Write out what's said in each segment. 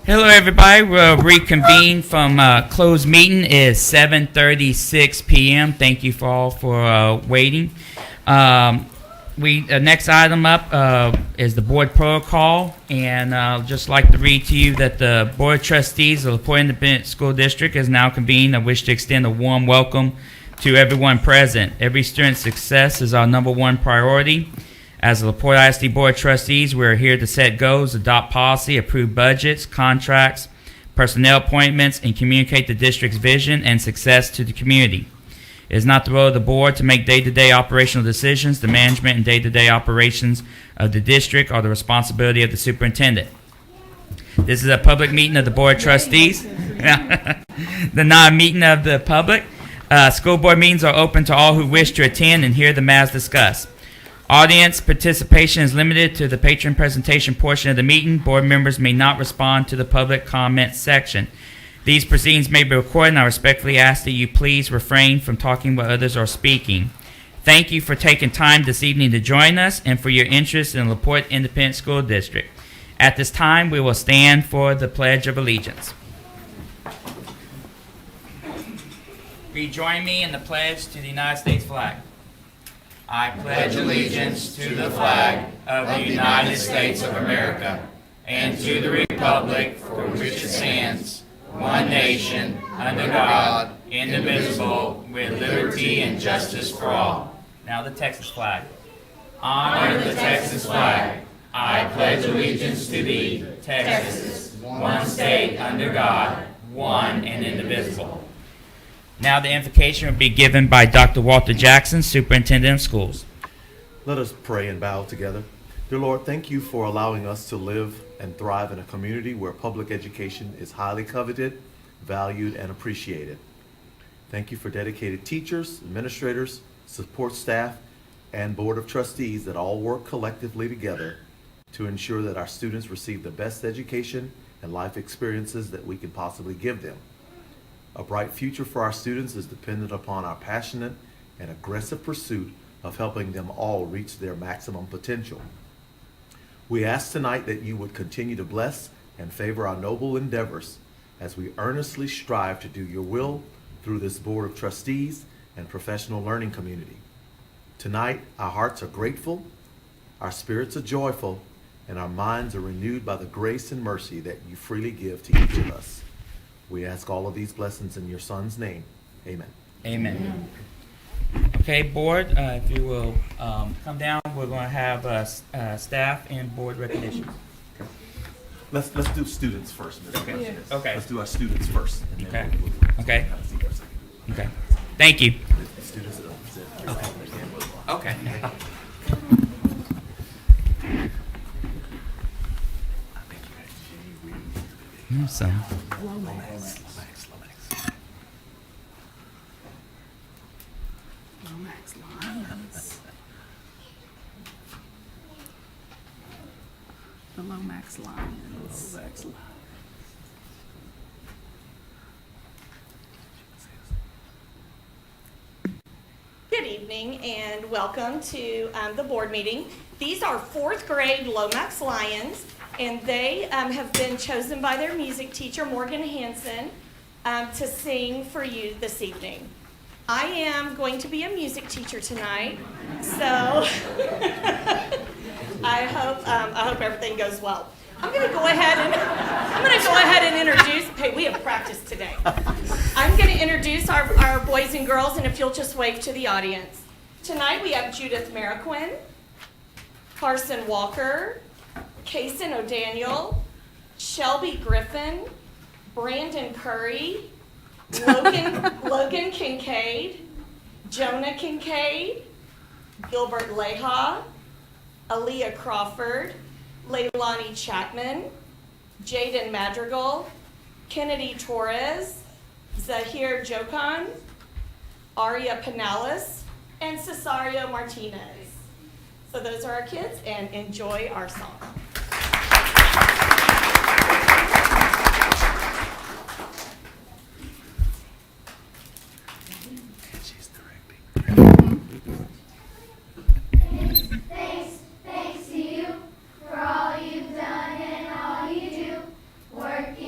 Hello, everybody. We'll reconvene from closed meeting. It's 7:36 p.m. Thank you for all for waiting. Next item up is the board protocol, and I'd just like to read to you that the Board of Trustees of the Laporte Independent School District is now convened. I wish to extend a warm welcome to everyone present. Every student's success is our number one priority. As the Laporte ISD Board of Trustees, we are here to set goals, adopt policy, approve budgets, contracts, personnel appointments, and communicate the district's vision and success to the community. It is not the role of the board to make day-to-day operational decisions. The management and day-to-day operations of the district are the responsibility of the superintendent. This is a public meeting of the Board of Trustees, the non-meeting of the public. School board meetings are open to all who wish to attend and hear the matters discussed. Audience participation is limited to the patron presentation portion of the meeting. Board members may not respond to the public comment section. These proceedings may be recorded, and I respectfully ask that you please refrain from talking while others are speaking. Thank you for taking time this evening to join us and for your interest in the Laporte Independent School District. At this time, we will stand for the Pledge of Allegiance. Will you join me in the pledge to the United States flag? I pledge allegiance to the flag of the United States of America and to the republic for which it stands, one nation, under God, indivisible, with liberty and justice for all. Now the Texas flag. Honor the Texas flag. I pledge allegiance to thee, Texas, one state under God, one and indivisible. Now the invocation will be given by Dr. Walter Jackson, Superintendent of Schools. Let us pray and bow together. Dear Lord, thank you for allowing us to live and thrive in a community where public education is highly coveted, valued, and appreciated. Thank you for dedicated teachers, administrators, support staff, and Board of Trustees that all work collectively together to ensure that our students receive the best education and life experiences that we can possibly give them. A bright future for our students is dependent upon our passionate and aggressive pursuit of helping them all reach their maximum potential. We ask tonight that you would continue to bless and favor our noble endeavors as we earnestly strive to do your will through this Board of Trustees and professional learning community. Tonight, our hearts are grateful, our spirits are joyful, and our minds are renewed by the grace and mercy that you freely give to each of us. We ask all of these blessings in your Son's name. Amen. Amen. Okay, board, if you will come down, we're going to have staff and board recognition. Let's do students first. Okay. Yes. Okay. Let's do our students first. And Okay. We'll Okay. kind of see for a second. Okay. Thank you. The students are Okay. Okay. Some. Lomax Lions. The Lomax Lions. Good evening and welcome to the board meeting. These are fourth grade Lomax Lions, and they have been chosen by their music teacher, Morgan Hansen, to sing for you this evening. I am going to be a music teacher tonight, so I hope everything goes well. I'm going to go ahead and introduce. Hey, we have practice today. I'm going to introduce our boys and girls, and if you'll just wave to the audience. Tonight we have Judith Mariquin, Carson Walker, Kason O'Daniel, Shelby Griffin, Brandon Curry, Logan Kincaid, Jonah Kincaid, Gilbert Leha, Aaliyah Crawford, Leilani Chapman, Jaden Madrigal, Kennedy Torres, Zahir Jokan, Aria Pinales, and Cesario Martinez. So those are our kids, and enjoy our song. Thanks to you for all you've done and all you do. Working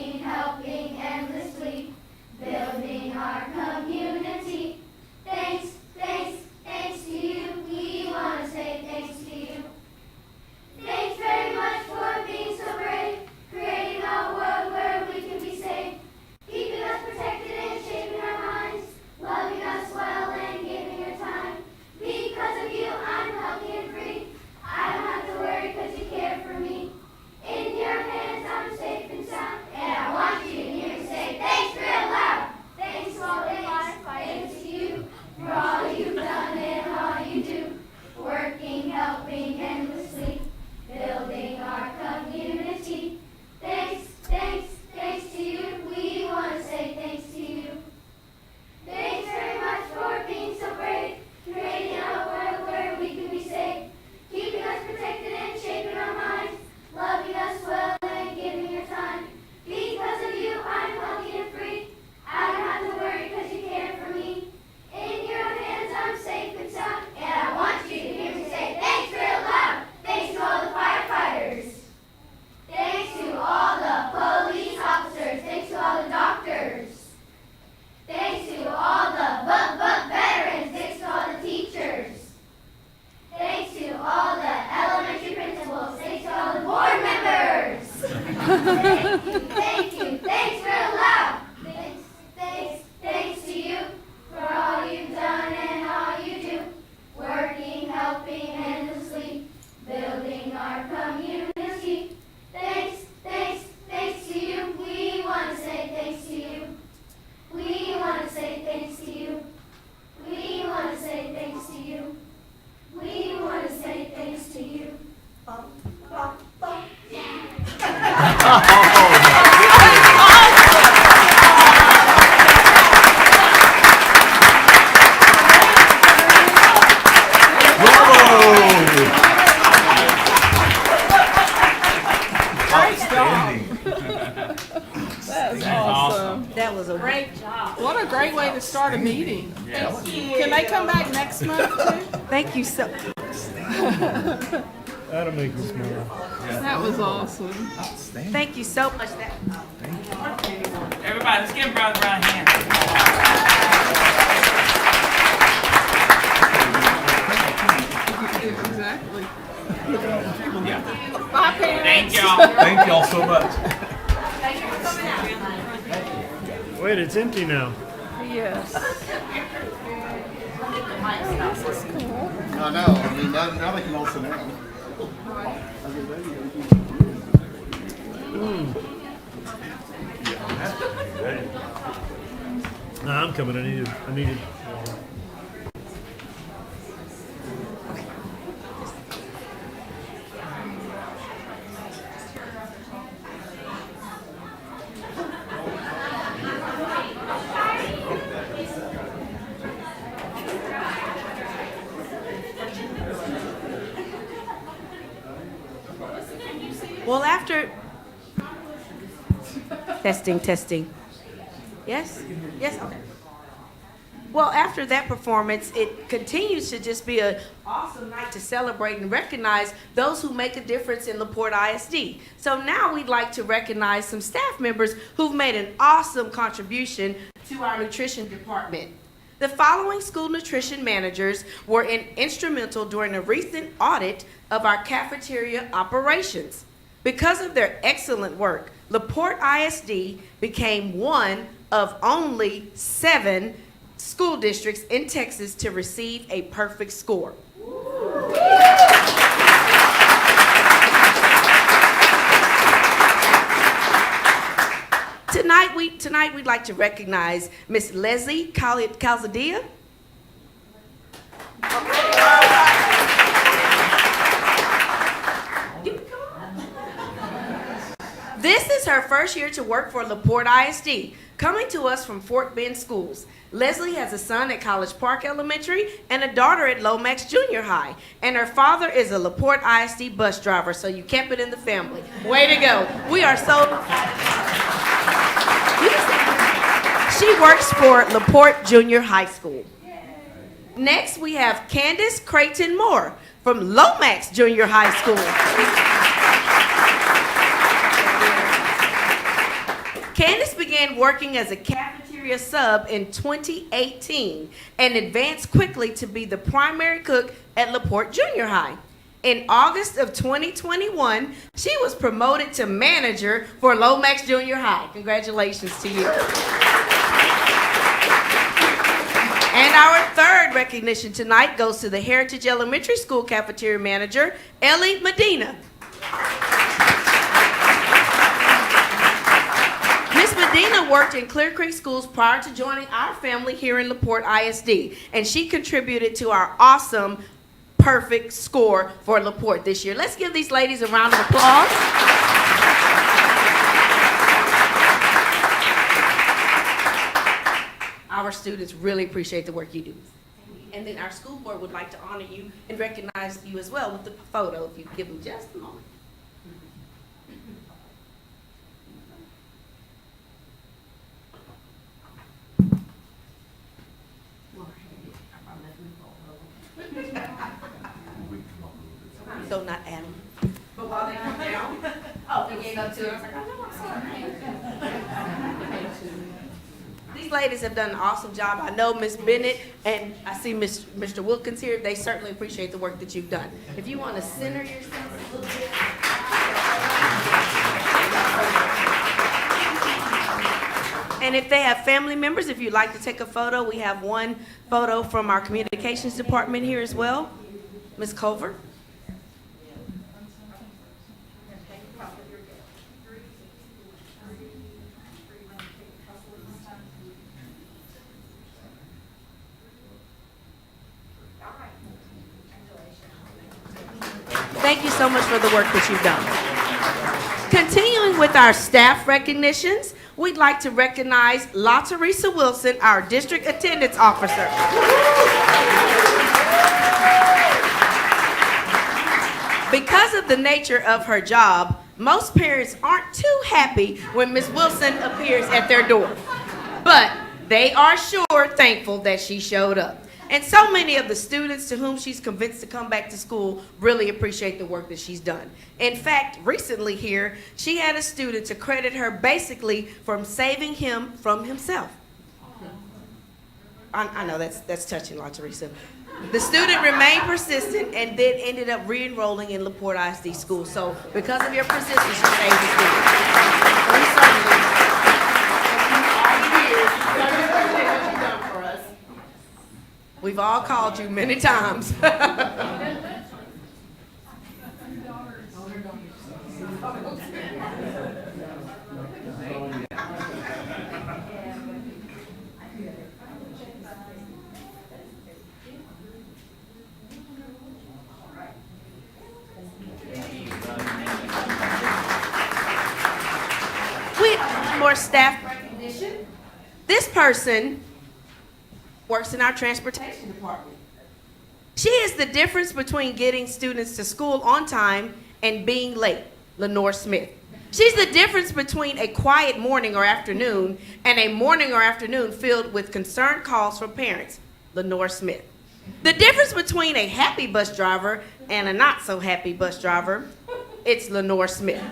That's awesome. That was a Great job. What a great way to start a meeting. Thank you. Can they come back next month too? thank you so. That'll make you smile. That was awesome. Thank you so much. Everybody, let's give him a round of hands. Exactly. Bye, parents. Thank y'all. Thank y'all so much. Wait, it's empty now. Yes. I know. I mean, now they can all sit down. Nah, I'm coming. I needed. Well, after testing. Yes? Yes? Okay. Well, after that performance, it continues to just be an awesome night to celebrate and recognize those who make a difference in Laporte ISD. So now we'd like to recognize some staff members who've made an awesome contribution to our nutrition department. The following school nutrition managers were instrumental during a recent audit of our cafeteria operations. Because of their excellent work, Laporte ISD became one of only 7 school districts in Texas to receive a perfect score. Tonight we'd like to recognize Miss Leslie Calzadia. This is her first year to work for Laporte ISD, coming to us from Fort Bend Schools. Leslie has a son at College Park Elementary and a daughter at Lomax Junior High. And her father is a Laporte ISD bus driver, so you kept it in the family. Way to go. We are so... She works for Laporte Junior High School. Next, we have Candace Creighton Moore from Lomax Junior High School. Candace began working as a cafeteria sub in 2018 and advanced quickly to be the primary cook at Laporte Junior High. In August of 2021, she was promoted to manager for Lomax Junior High. Congratulations to you. And our third recognition tonight goes to the Heritage Elementary School cafeteria manager, Ellie Medina. Miss Medina worked in Clear Creek Schools prior to joining our family here in Laporte ISD, and she contributed to our awesome, perfect score for Laporte this year. Let's give these ladies a round of applause. Our students really appreciate the work you do. And then our school board would like to honor you and recognize you as well with the photo, if you could give them just a moment. So not Adam. But while they come down, oh, they gave up to it. I was like, oh, no, I'm sorry. These ladies have done an awesome job. I know Miss Bennett and I see Mr. Wilkins here. They certainly appreciate the work that you've done. If you want to center yourself a little bit. And if they have family members, if you'd like to take a photo, we have one photo from our communications department here as well. Ms. Culver. Thank you so much for the work that you've done. Continuing with our staff recognitions, we'd like to recognize La Teresa Wilson, our district attendance officer. Because of the nature of her job, most parents aren't too happy when Ms. Wilson appears at their door. But they are sure thankful that she showed up. And so many of the students to whom she's convinced to come back to school really appreciate the work that she's done. In fact, recently here, she had a student to credit her basically from saving him from himself. I know that's touching, La Teresa. The student remained persistent and then ended up re-enrolling in Laporte ISD school. So because of your persistence, she saved the student. We certainly, all the years, we appreciate what you've done for us. We've all called you many times. With more staff recognition, this person works in our transportation department. She is the difference between getting students to school on time and being late, Lenore Smith. She's the difference between a quiet morning or afternoon and a morning or afternoon filled with concerned calls from parents, Lenore Smith. The difference between a happy bus driver and a not so happy bus driver, it's Lenore Smith.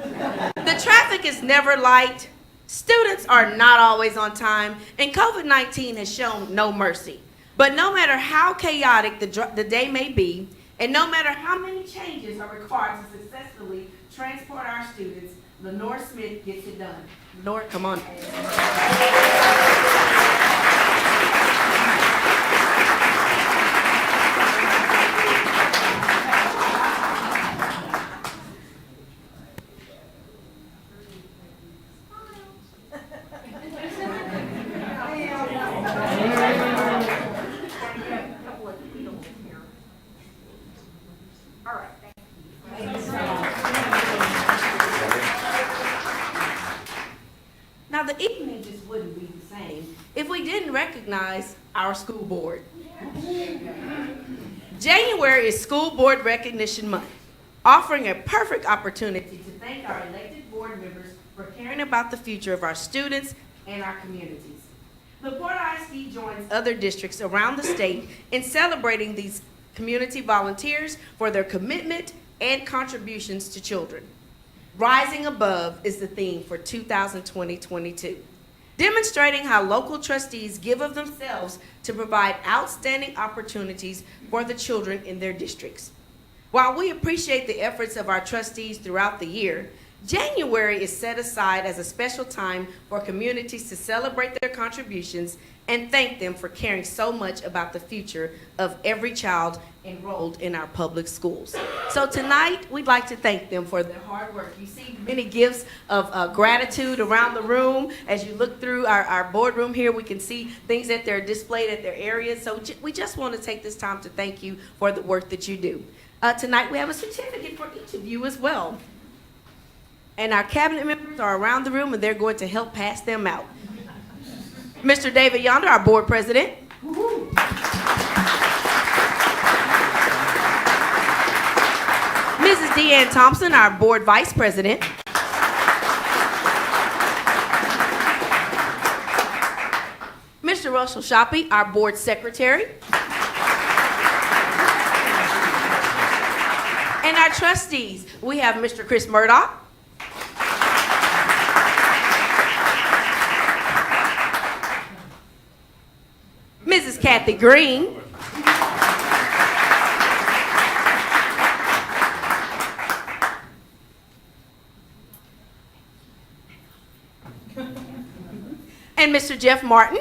The traffic is never light. Students are not always on time, and COVID-19 has shown no mercy. But no matter how chaotic the day may be, and no matter how many changes are required to successfully transport our students, Lenore Smith gets it done. Lenore, come on. Now, the evening just wouldn't be the same if we didn't recognize our school board. January is School Board Recognition Month, offering a perfect opportunity to thank our elected board members for caring about the future of our students and our communities. Laporte ISD joins other districts around the state in celebrating these community volunteers for their commitment and contributions to children. Rising Above is the theme for 2020-22, demonstrating how local trustees give of themselves to provide outstanding opportunities for the children in their districts. While we appreciate the efforts of our trustees throughout the year, January is set aside as a special time for communities to celebrate their contributions and thank them for caring so much about the future of every child enrolled in our public schools. So tonight, we'd like to thank them for their hard work. You see many gifts of gratitude around the room. As you look through our boardroom here, we can see things that they're displayed at their areas. So we just want to take this time to thank you for the work that you do. Tonight, we have a certificate for each of you as well. And our cabinet members are around the room, and they're going to help pass them out. Mr. David Yonder, our board president. Mrs. Deanne Thompson, our board vice president. Mr. Russell Shoppy, our board secretary. And our trustees, we have Mr. Chris Murdoch. Mrs. Kathy Green. And Mr. Jeff Martin.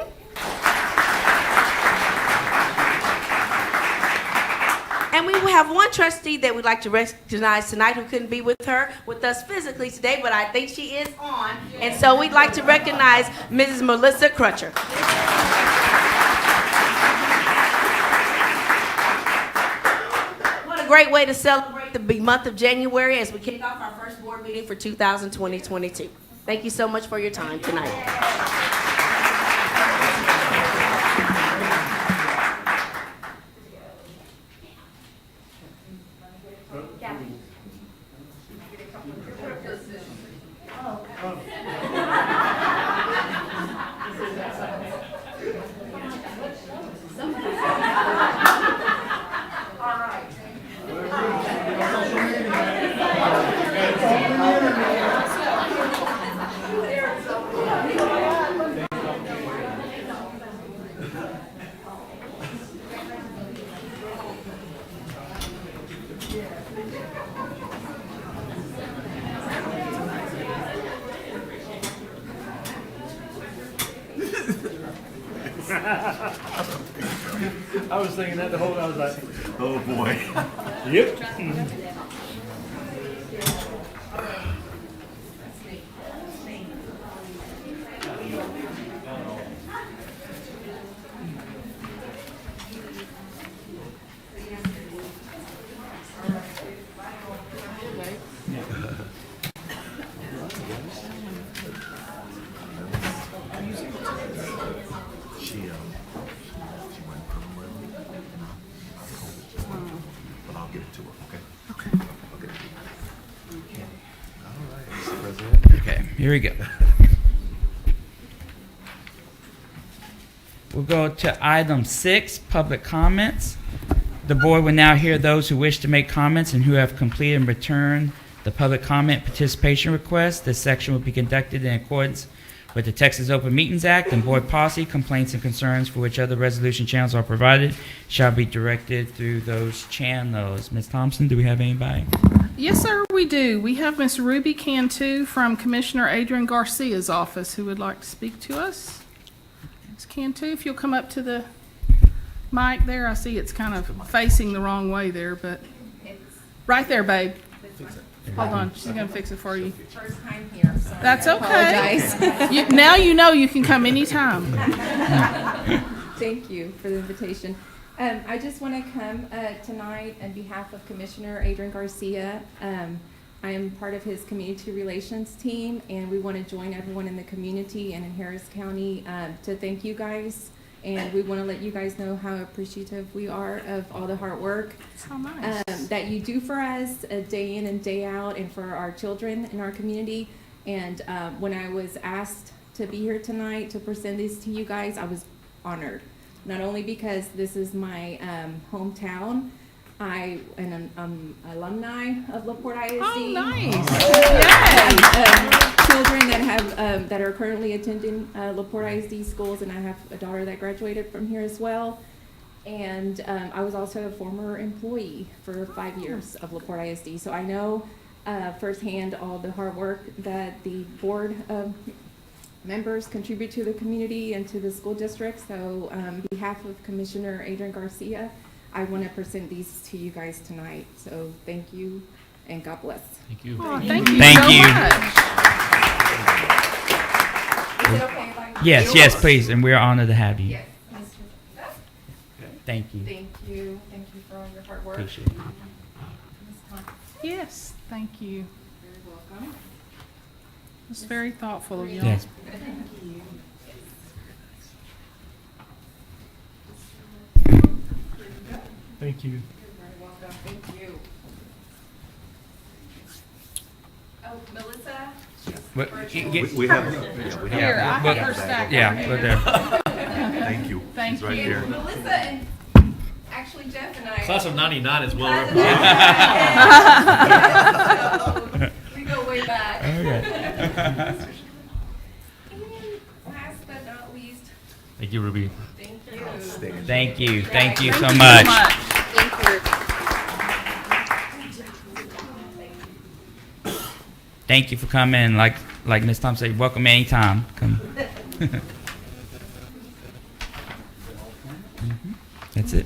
And we have one trustee that we'd like to recognize tonight who couldn't be with us physically today, but I think she is on. And so we'd like to recognize Mrs. Melissa Crutcher. What a great way to celebrate the month of January as we kick off our first board meeting for 2020-22. Thank you so much for your time tonight. I was thinking that the whole time. I was like, Oh, boy. yep. She went from but I'll get it to her, okay? Okay. I'll get it to you. All right, Mr. President. Okay, here we go. We'll go to item 6, public comments. The board will now hear those who wish to make comments and who have completed and returned the public comment participation request. This section will be conducted in accordance with the Texas Open Meetings Act and board policy. Complaints and concerns for which other resolution channels are provided shall be directed through those channels. Ms. Thompson, do we have anybody? Yes, sir, we do. We have Miss Ruby Cantu from Commissioner Adrian Garcia's office who would like to speak to us. Ms. Cantu, if you'll come up to the mic there. I see it's kind of facing the wrong way there, but right there, babe. Hold on, she's gonna fix it for you. First time here, sorry. That's I okay. apologize. Now you know you can come anytime. Thank you for the invitation. I just want to come tonight on behalf of Commissioner Adrian Garcia. I am part of his community relations team, and we want to join everyone in the community and in Harris County to thank you guys. And we want to let you guys know how appreciative we are of all the hard work How nice. that you do for us day in and day out, and for our children in our community. And when I was asked to be here tonight to present this to you guys, I was honored. Not only because this is my hometown, I am an alumni of Laporte ISD. Oh, nice. Children that have that are currently attending Laporte ISD schools, and I have a daughter that graduated from here as well. And I was also a former employee for 5 years of Laporte ISD, so I know firsthand all the hard work that the board members contribute to the community and to the school district. So on behalf of Commissioner Adrian Garcia, I want to present these to you guys tonight. So thank you, and God bless. Thank you. Oh, thank you Thank so you. much. Is it okay if I? Yes, please, and we're honored to have you. Yes. Thank you. Thank you. Thank you for all your hard work. Appreciate it. Ms. Thompson, Yes, thank you. you're welcome. It's very thoughtful of you. Yes. Thank you. You're very welcome. Thank you. Oh, Melissa? But, We have, we Here, I have, have her stack. yeah, we're there. thank you. Thank She's right you. there. Melissa and actually Jeff and I. Class of '99 is well represented. We go way back. Okay. And last but not least, Thank you, Ruby. thank you. Thank you. Thank you so Thank you much. Thank you. Thank you for coming. Like Ms. Thompson said, welcome anytime. Come. That's it.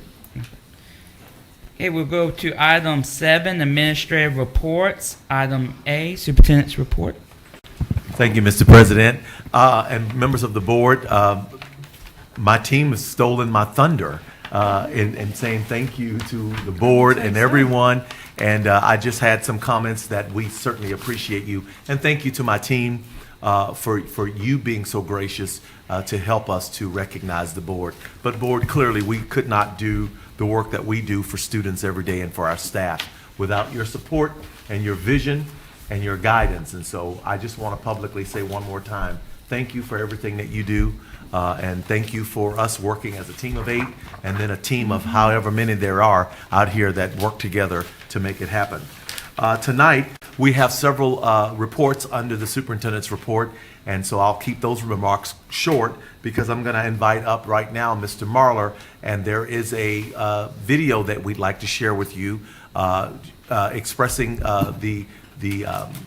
Okay, we'll go to item 7, administrative reports. Item A, superintendent's report. Thank you, Mr. President. And members of the board, my team has stolen my thunder in saying thank you to the board and everyone. And I just had some comments that we certainly appreciate you. And thank you to my team for you being so gracious to help us to recognize the board. But board, clearly we could not do the work that we do for students every day and for our staff without your support and your vision and your guidance. And so I just want to publicly say one more time, thank you for everything that you do. And thank you for us working as a team of 8 and then a team of however many there are out here that work together to make it happen. Tonight, we have several reports under the superintendent's report, and so I'll keep those remarks short because I'm going to invite up right now Mr. Marler, and there is a video that we'd like to share with you expressing the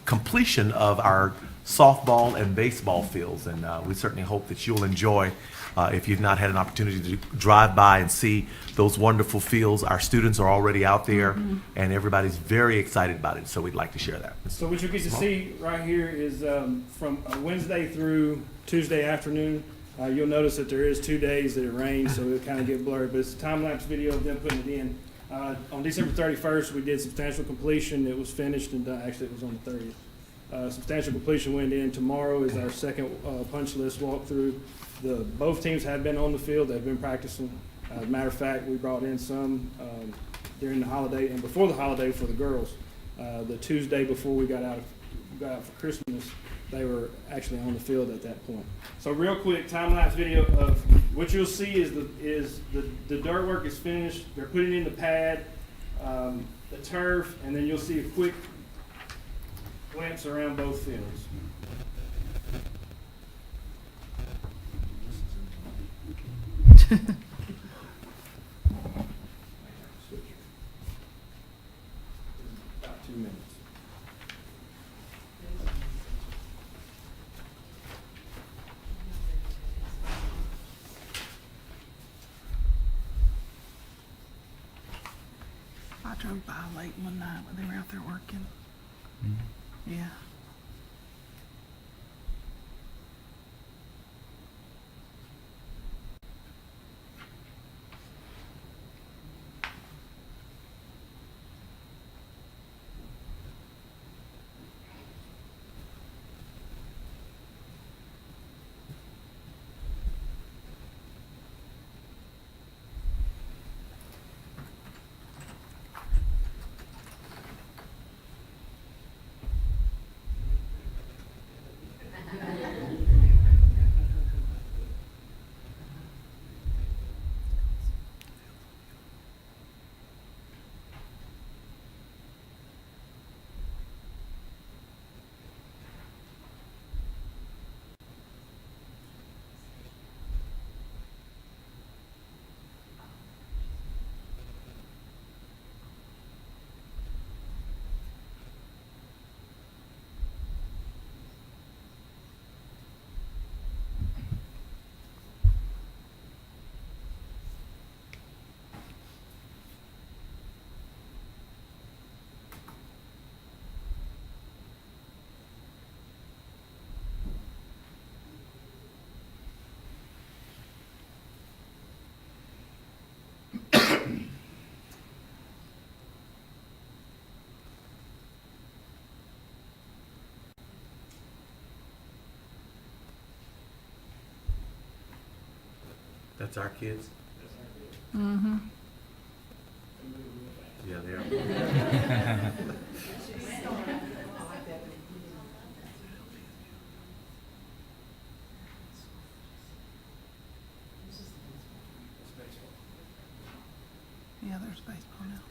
completion of our softball and baseball fields, and we certainly hope that you'll enjoy if you've not had an opportunity to drive by and see those wonderful fields. Our students are already out there, and everybody's very excited about it, so we'd like to share that. So what you get to see right here is from Wednesday through Tuesday afternoon. You'll notice that there is 2 days that it rains, so it'll kind of get blurred, but it's a time-lapse video of them putting it in. On December 31st, we did substantial completion. It was finished and done. Actually, it was on the 30th. Substantial completion went in. Tomorrow is our second punch list walkthrough. Both teams have been on the field. They've been practicing. As a matter of fact, we brought in some during the holiday and before the holiday for the girls. The Tuesday before we got out for Christmas, they were actually on the field at that point. So real quick, time-lapse video of what you'll see is the dirt work is finished. They're putting in the pad, the turf, and then you'll see a quick glimpse around both fields. About 2 minutes. I drove by late one night when they were out there working. Yeah. That's our kids? Mm-hmm. Yeah, they are. Yeah, there's baseball now.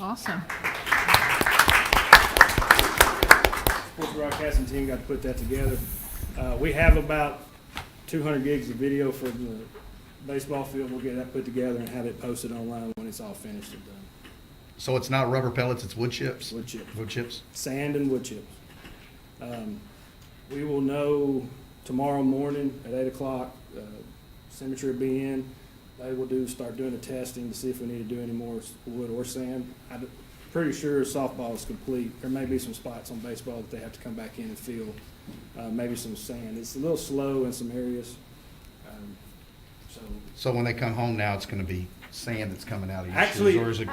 Awesome. Sports broadcasting team got to put that together. We have about 200 gigs of video for the baseball field. We'll get that put together and have it posted online when it's all finished and done. So it's not rubber pellets, it's wood chips? Wood chips. Wood chips? Sand and wood chips. We will know tomorrow morning at 8 o'clock. Cemetery will be in. They will start doing the testing to see if we need to do any more wood or sand. I'm pretty sure softball is complete. There may be some spots on baseball that they have to come back in and fill. Maybe some sand. It's a little slow in some areas. So when they come home now, it's going to be sand that's coming out of your Actually, shoes, or is it?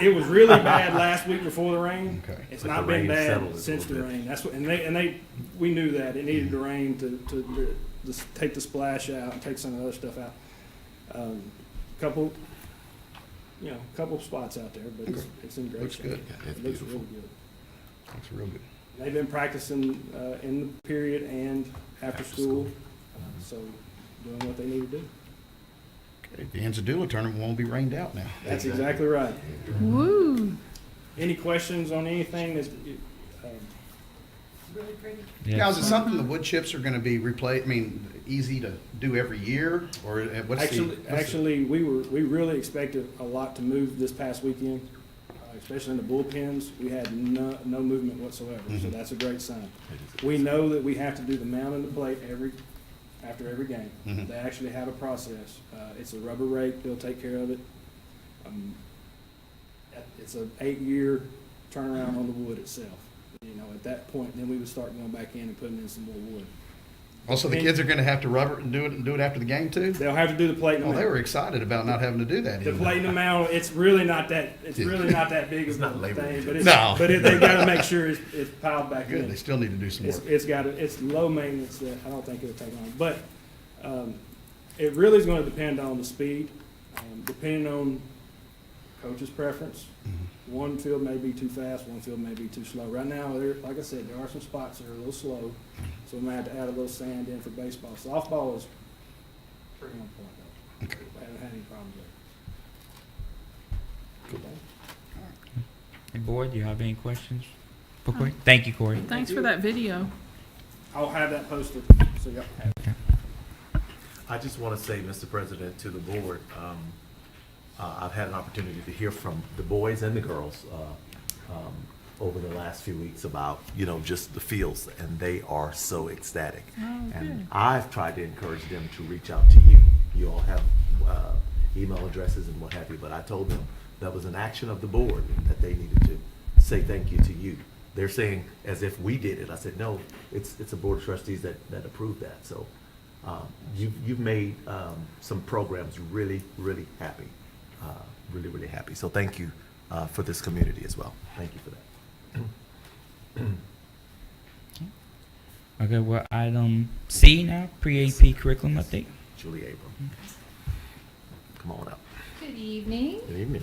It was really bad last week before the rain. Okay. It's But not the been rain settled bad it a since the little bit. rain. That's what, we knew that. It needed the rain to just take the splash out and take some of the other stuff out. Couple spots out there, but it's in great Looks shape. good. It looks really good. Looks real good. They've been practicing in the period and after school, so doing what they need to do. Okay, the Anzadula tournament won't be rained out now. That's exactly right. Woo. Any questions on anything that, Now, is it something the wood chips are gonna be replaced, easy to do every year, or what's the? actually, we really expected a lot to move this past weekend, especially in the bullpens. We had no movement whatsoever, so that's a great sign. We know that we have to do the mound and the plate after every game. Mhm. They actually have a process. It's a rubber rake, they'll take care of it. It's an 8-year turnaround on the wood itself. At that point, then we would start going back in and putting in some more wood. Also, the kids are gonna have to rubber it and do it after the game too? They'll have to do the plate and the Oh, mound. they were excited about not having to do that The anymore. plate and the mound, it's really not that big It's of not a labor thing, intensive. but No. they've got to make sure it's piled back Good, in. they still need to do some work. It's low maintenance that I don't think it'll take long, but, it really is gonna depend on the speed, depending on coach's preference. One field may be too fast, one field may be too slow. Right now, like I said, there are some spots that are a little slow, so we might have to add a little sand in for baseball. Softball is pretty on point though. Okay. I haven't had any problems there. Cool. Hey, board, do you have any questions for Corey? Thank you, Corey. Thanks for that video. I'll have that posted, so y'all have it. I just want to say, Mr. President, to the board, I've had an opportunity to hear from the boys and the girls over the last few weeks about, just the fields, and they are so ecstatic. And I've tried to encourage them to reach out to you. You all have email addresses and what have you, but I told them that was an action of the board and that they needed to say thank you to you. They're saying as if we did it. I said, no, it's a board of trustees that approved that. So you've made some programs really, really happy. Really, really happy. So thank you for this community as well. Thank you for that. Okay, we're item C now, pre-AP curriculum update. Julie Abram. Come on up. Good evening. Good evening.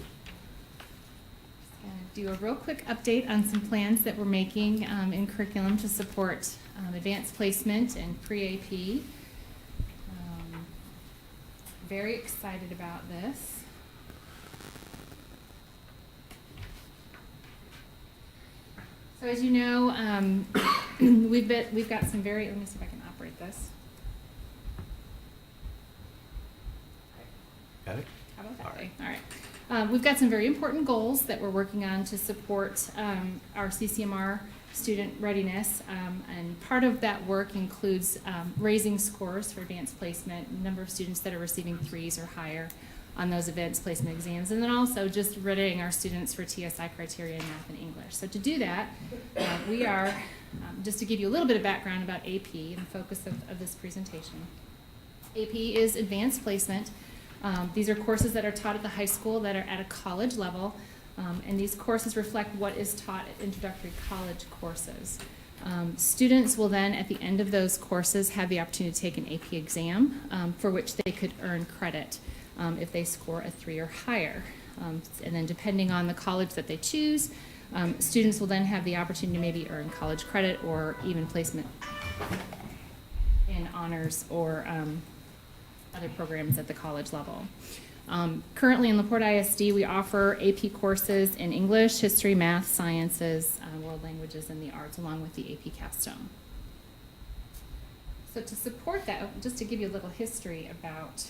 Just gonna do a real quick update on some plans that we're making in curriculum to support advanced placement and pre-AP. Very excited about this. So as you know, we've got some very, let me see if I can operate this. Got it? How about that? All right. All right. We've got some very important goals that we're working on to support our CCMR student readiness, and part of that work includes raising scores for advanced placement, number of students that are receiving 3s or higher on those advanced placement exams, and then also just readying our students for TSI criteria in math and English. So to do that, we are, just to give you a little bit of background about AP and the focus of this presentation. AP is advanced placement. These are courses that are taught at the high school that are at a college level, and these courses reflect what is taught at introductory college courses. Students will then, at the end of those courses, have the opportunity to take an AP exam for which they could earn credit if they score a 3 or higher. And then depending on the college that they choose, students will then have the opportunity to maybe earn college credit or even placement in honors or other programs at the college level. Currently in Laporte ISD, we offer AP courses in English, history, math, sciences, world languages, and the arts, along with the AP capstone. So to support that, just to give you a little history about,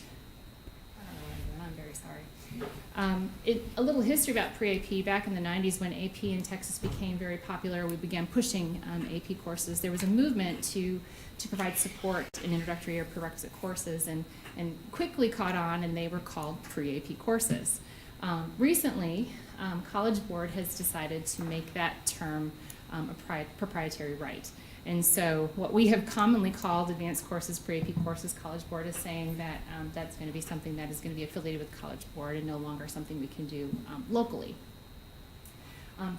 I'm very sorry. A little history about pre-AP. Back in the 90s when AP in Texas became very popular, we began pushing AP courses. There was a movement to provide support in introductory or prerequisite courses, and quickly caught on, and they were called pre-AP courses. Recently, College Board has decided to make that term a proprietary right. And so what we have commonly called advanced courses, pre-AP courses, College Board is saying that that's going to be something that is going to be affiliated with College Board and no longer something we can do locally.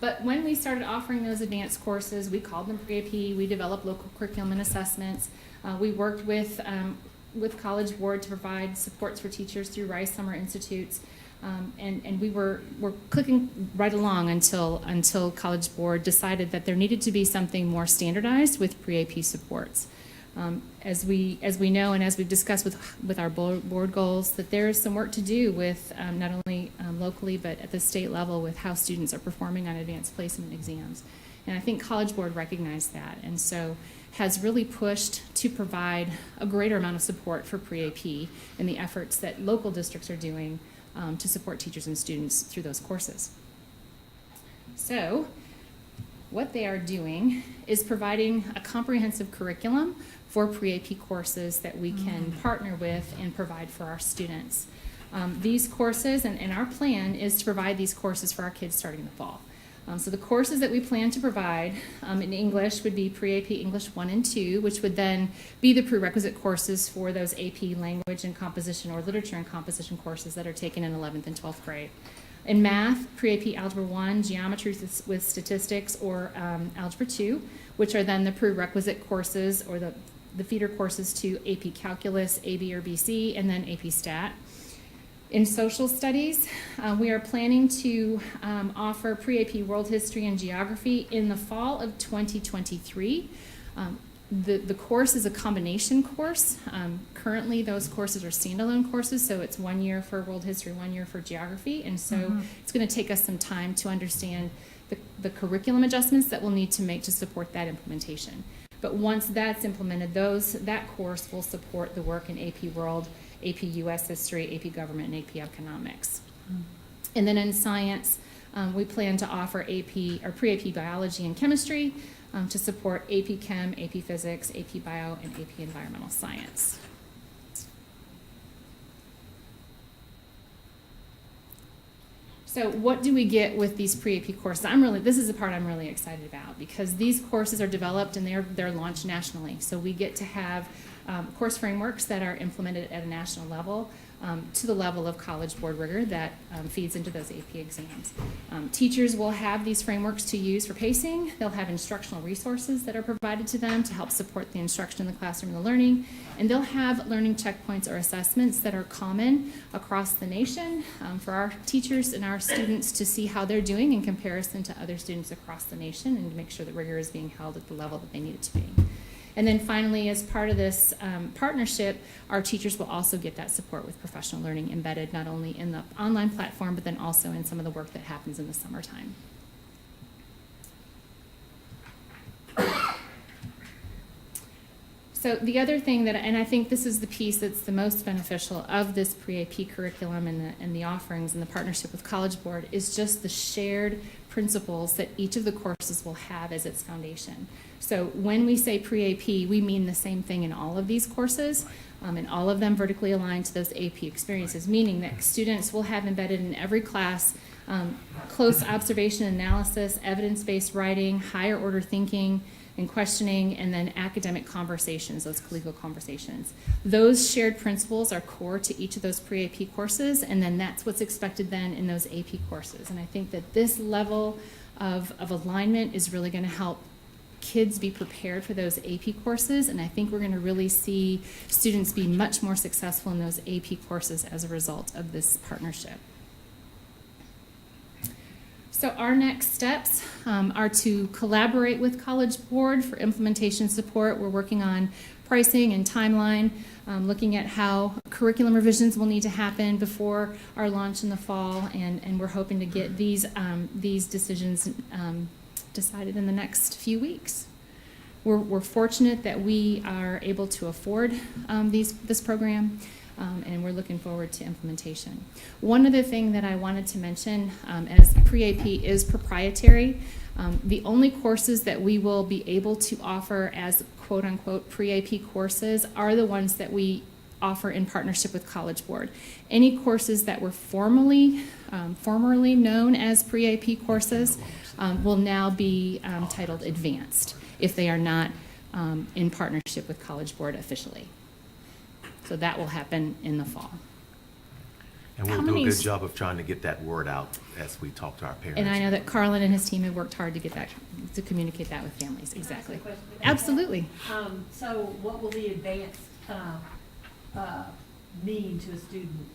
But when we started offering those advanced courses, we called them pre-AP. We developed local curriculum and assessments. We worked with College Board to provide supports for teachers through Rice Summer Institutes. And we were clicking right along until College Board decided that there needed to be something more standardized with pre-AP supports. As we know and as we've discussed with our board goals, that there is some work to do with not only locally but at the state level with how students are performing on advanced placement exams. And I think College Board recognized that and so has really pushed to provide a greater amount of support for pre-AP in the efforts that local districts are doing to support teachers and students through those courses. So what they are doing is providing a comprehensive curriculum for pre-AP courses that we can partner with and provide for our students. These courses, and our plan is to provide these courses for our kids starting in the fall. So the courses that we plan to provide in English would be pre-AP English 1 and 2, which would then be the prerequisite courses for those AP language and composition or literature and composition courses that are taken in 11th and 12th grade. In math, pre-AP Algebra 1, Geometry with Statistics, or Algebra 2, which are then the prerequisite courses or the feeder courses to AP Calculus, AB or BC, and then AP Stat. In social studies, we are planning to offer pre-AP World History and Geography in the fall of 2023. The course is a combination course. Currently, those courses are standalone courses, so it's 1 year for World History, 1 year for Geography, and so it's going to take us some time to understand the curriculum adjustments that we'll need to make to support that implementation. But once that's implemented, that course will support the work in AP World, AP US History, AP Government, and AP Economics. And then in science, we plan to offer AP or pre-AP Biology and Chemistry to support AP Chem, AP Physics, AP Bio, and AP Environmental Science. So what do we get with these pre-AP courses? This is the part I'm really excited about because these courses are developed and they're launched nationally. So we get to have course frameworks that are implemented at a national level to the level of College Board rigor that feeds into those AP exams. Teachers will have these frameworks to use for pacing. They'll have instructional resources that are provided to them to help support the instruction in the classroom and the learning. And they'll have learning checkpoints or assessments that are common across the nation for our teachers and our students to see how they're doing in comparison to other students across the nation and to make sure that rigor is being held at the level that they need it to be. And then finally, as part of this partnership, our teachers will also get that support with professional learning embedded not only in the online platform, but then also in some of the work that happens in the summertime. So the other thing and I think this is the piece that's the most beneficial of this pre-AP curriculum and the offerings and the partnership with College Board is just the shared principles that each of the courses will have as its foundation. So when we say pre-AP, we mean the same thing in all of these courses, and all of them vertically aligned to those AP experiences, meaning that students will have embedded in every class close observation analysis, evidence-based writing, higher order thinking, and questioning, and then academic conversations, those collegial conversations. Those shared principles are core to each of those pre-AP courses, and then that's what's expected then in those AP courses. And I think that this level of alignment is really going to help kids be prepared for those AP courses, and I think we're going to really see students be much more successful in those AP courses as a result of this partnership. So our next steps are to collaborate with College Board for implementation support. We're working on pricing and timeline, looking at how curriculum revisions will need to happen before our launch in the fall, and we're hoping to get these decisions decided in the next few weeks. We're fortunate that we are able to afford this program. And we're looking forward to implementation. One other thing that I wanted to mention, as pre-AP is proprietary, the only courses that we will be able to offer as quote-unquote pre-AP courses are the ones that we offer in partnership with College Board. Any courses that were formerly known as pre-AP courses will now be titled advanced if they are not in partnership with College Board officially. So that will happen in the fall. And How we'll do a many good s- job of trying to get that word out as we talk to our parents. And I know that Carlin and his team have worked hard to get that, to communicate that with families, exactly. Absolutely. So what will the advanced mean to a student?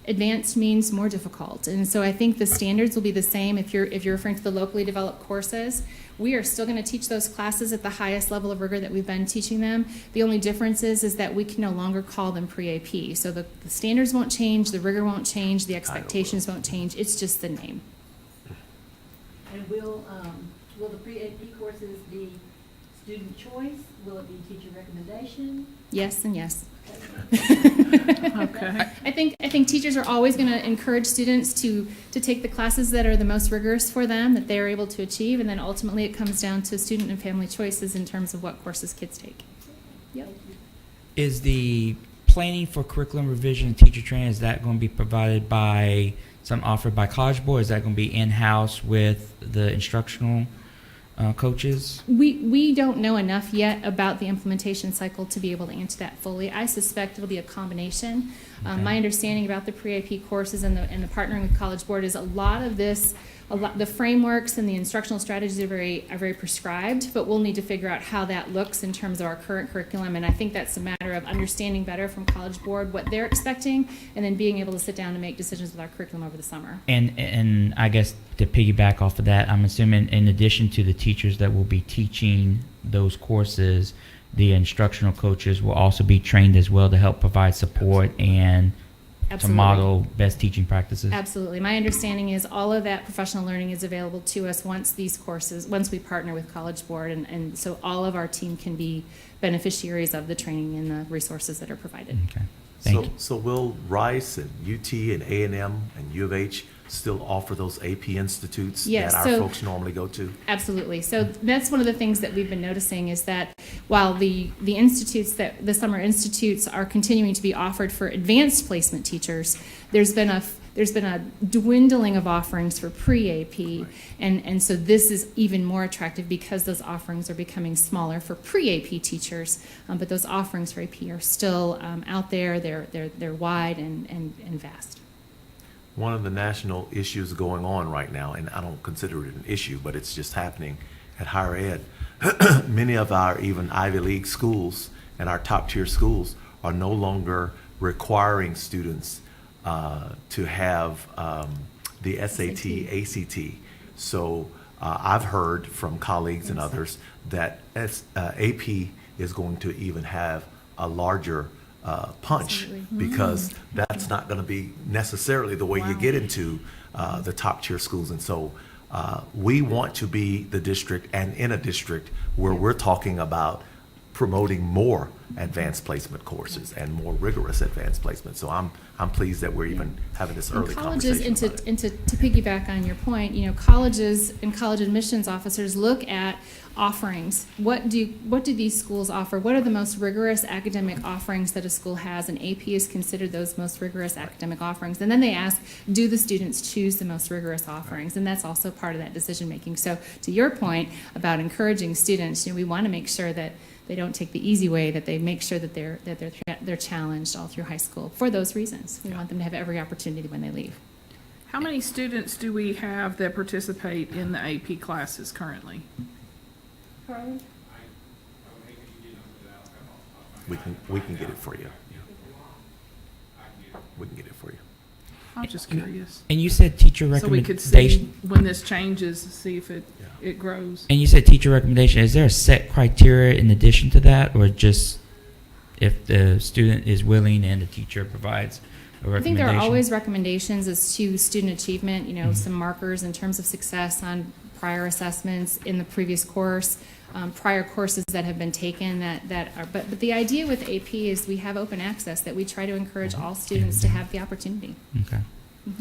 Advanced means more difficult, and so I think the standards will be the same. If you're referring to the locally developed courses, we are still going to teach those classes at the highest level of rigor that we've been teaching them. The only difference is that we can no longer call them pre-AP. So the standards won't change, the rigor won't change, the expectations won't change. It's just the name. And will the pre-AP courses be student choice? Will it be teacher recommendation? Yes and yes. Okay. I think teachers are always going to encourage students to take the classes that are the most rigorous for them, that they are able to achieve, and then ultimately it comes down to student and family choices in terms of what courses kids take. Yep. Is the planning for curriculum revision and teacher training, is that going to be provided by, some offered by College Board? Is that going to be in-house with the instructional coaches? We don't know enough yet about the implementation cycle to be able to answer that fully. I suspect it'll be a combination. Okay. My understanding about the pre-AP courses and the partnering with College Board is a lot of this, the frameworks and the instructional strategies are very prescribed, but we'll need to figure out how that looks in terms of our current curriculum. And I think that's a matter of understanding better from College Board what they're expecting, and then being able to sit down and make decisions with our curriculum over the summer. And I guess to piggyback off of that, I'm assuming in addition to the teachers that will be teaching those courses, the instructional coaches will also be trained as well to help provide support and Absolutely. to model best teaching practices. Absolutely. My understanding is all of that professional learning is available to us once we partner with College Board, and so all of our team can be beneficiaries of the training and the resources that are provided. Okay. Thank you. So will Rice and UT and A&M and U of H still offer those AP institutes Yes, that our so- folks normally go to? Absolutely. So that's one of the things that we've been noticing is that while the institutes the summer institutes are continuing to be offered for advanced placement teachers, there's been a dwindling of offerings for pre-AP, and so this is even more attractive because those offerings are becoming smaller for pre-AP teachers, but those offerings for AP are still out there. They're wide and vast. One of the national issues going on right now, and I don't consider it an issue, but it's just happening at higher ed. Many of our even Ivy League schools and our top tier schools are no longer requiring students to have the SAT, ACT. So I've heard from colleagues and others that AP is going to even have a larger punch. Absolutely. Because that's not going to be necessarily the way you get into the top tier schools. And so we want to be the district, and in a district where we're talking about promoting more advanced placement courses and more rigorous advanced placement. So I'm pleased that we're even having this early Colleges, conversation about it. and to piggyback on your point, colleges and college admissions officers look at offerings. What do these schools offer? What are the most rigorous academic offerings that a school has? And AP is considered those most rigorous academic offerings. And then they ask, do the students choose the most rigorous offerings? And that's also part of that decision making. So to your point about encouraging students, we want to make sure that they don't take the easy way, that they make sure that they're challenged all through high school for those reasons. We want them to have every opportunity when they leave. How many students do we have that participate in the AP classes currently? Carly? We can get it for you. We can get it for you. I'm just curious. And you said teacher So we could see recommendation. when this changes, see if it grows. And you said teacher recommendation. Is there a set criteria in addition to that, or just if the student is willing and the teacher provides a recommendation? I think there are always recommendations as to student achievement, some markers in terms of success on prior assessments in the previous course, prior courses that have been taken that are, but the idea with AP is we have open access, that we try to encourage all students to have the opportunity. Okay.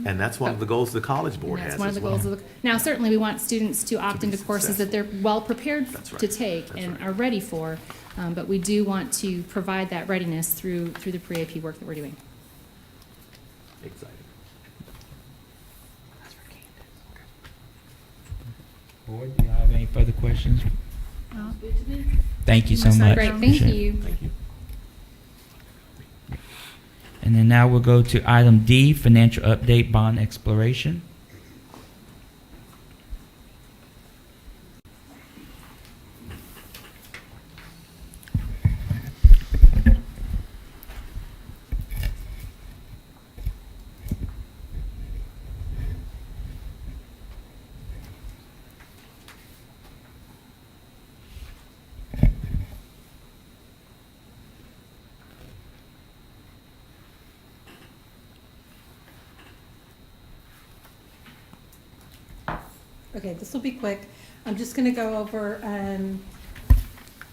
And that's one of the goals the College Board And has that's one of as the well. goals of now certainly we want students to opt be into courses that they're well prepared That's right. to take That's and right. are ready for, but we do want to provide that readiness through the pre-AP work that we're doing. Exciting. Board, do you have any further questions? No. Good to me. Thank you so Ms. much. Great, thank Appreciate it. you. Thank you. And then now we'll go to item D, financial update bond exploration. Okay, this will be quick. I'm just gonna go over,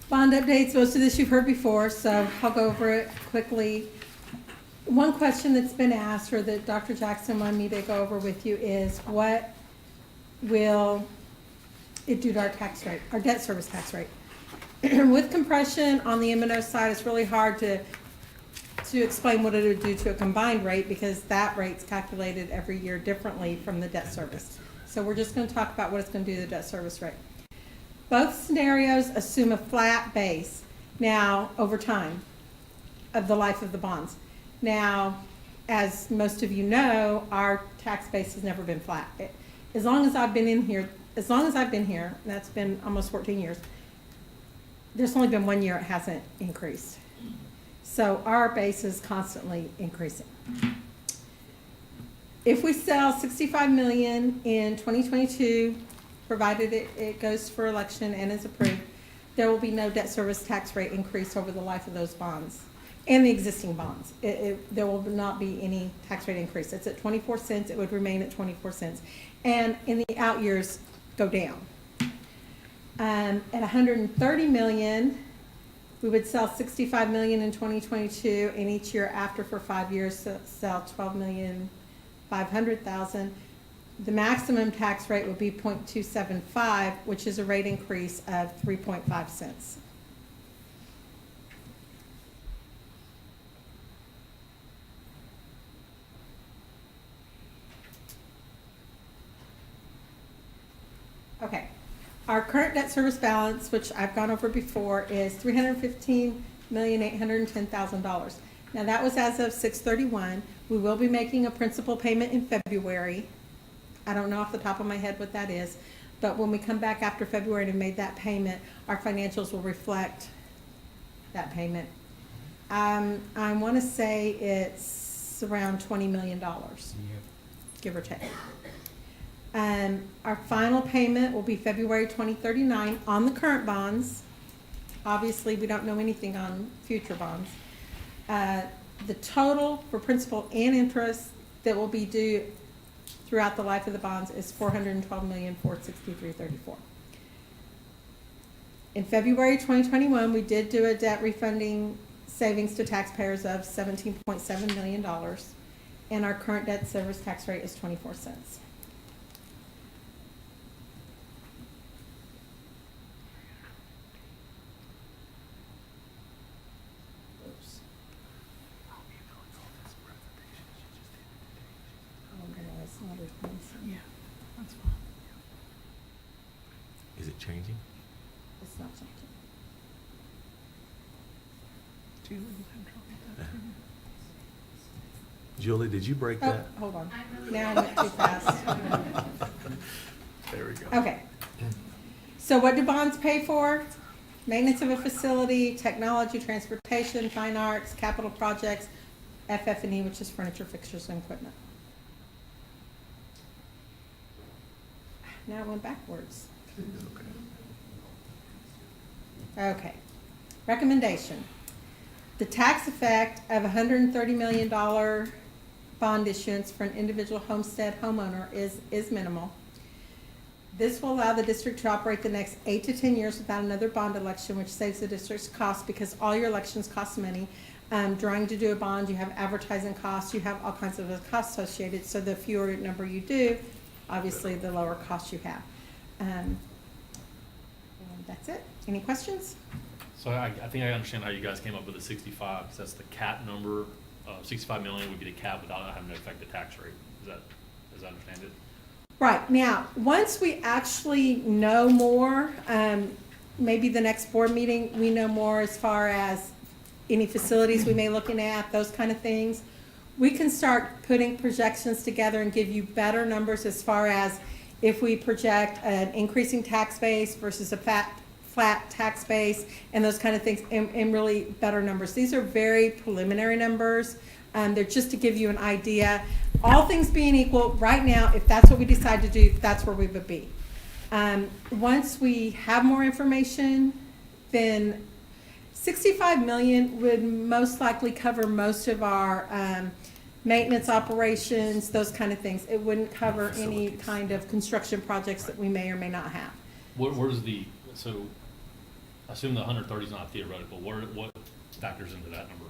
bond updates. Most of this you've heard before, so I'll go over it quickly. One question that's been asked, or that Dr. Jackson wanted me to go over with you, is what will it do to our tax rate, our debt service tax rate? With compression on the M&O side, it's really hard to explain what it would do to a combined rate, because that rate's calculated every year differently from the debt service. So we're just going to talk about what it's going to do to the debt service rate. Both scenarios assume a flat base now over time of the life of the bonds. Now, as most of you know, our tax base has never been flat. As long as I've been here, and that's been almost 14 years, there's only been 1 year it hasn't increased. So our base is constantly increasing. If we sell $65 million in 2022, provided it goes for election and is approved, there will be no debt service tax rate increase over the life of those bonds and the existing bonds. There will not be any tax rate increase. It's at 24 cents. It would remain at 24 cents. And in the out years, go down. At $130 million, we would sell $65 million in 2022, and each year after for 5 years, sell $12,500,000. The maximum tax rate would be 0.275, which is a rate increase of 3.5 cents. Okay. Our current debt service balance, which I've gone over before, is $315,810,000. Now that was as of 6/31. We will be making a principal payment in February. I don't know off the top of my head what that is, but when we come back after February and made that payment, our financials will reflect that payment. I want to say it's around $20 million, give or take. Our final payment will be February 2039 on the current bonds. Obviously, we don't know anything on future bonds. The total for principal and interest that will be due throughout the life of the bonds is $412,463,34. In February 2021, we did do a debt refunding savings to taxpayers of $17.7 million, and our current debt service tax rate is 24 cents. Yeah, that's fine. Is it changing? It's not changing. Julie, did you break Oh, that? hold on. Now I went too fast. There we go. Okay. So what do bonds pay for? Maintenance of a facility, technology, transportation, fine arts, capital projects, FF&E, which is furniture, fixtures, and equipment. Now it went backwards. Okay. Recommendation. The tax effect of $130 million bond issuance for an individual homestead homeowner is minimal. This will allow the district to operate the next 8 to 10 years without another bond election, which saves the district's costs because all your elections cost money. Trying to do a bond, you have advertising costs, you have all kinds of costs associated, so the fewer number you do, obviously the lower cost you have. And that's it. Any questions? So I think I understand how you guys came up with the 65, because that's the cap number. 65 million would be the cap without having to affect the tax rate. As I understand it? Right. Now, once we actually know more, maybe the next board meeting, we know more as far as any facilities we may looking at, those kind of things. We can start putting projections together and give you better numbers as far as if we project an increasing tax base versus a flat tax base and those kind of things, and really better numbers. These are very preliminary numbers. They're just to give you an idea. All things being equal, right now, if that's what we decide to do, that's where we would be. Once we have more information, then 65 million would most likely cover most of our maintenance operations, those kind of things. It wouldn't cover any kind of construction projects that we may or may not have. Where's the, so I assume the 130 is not theoretical. What factors into that number?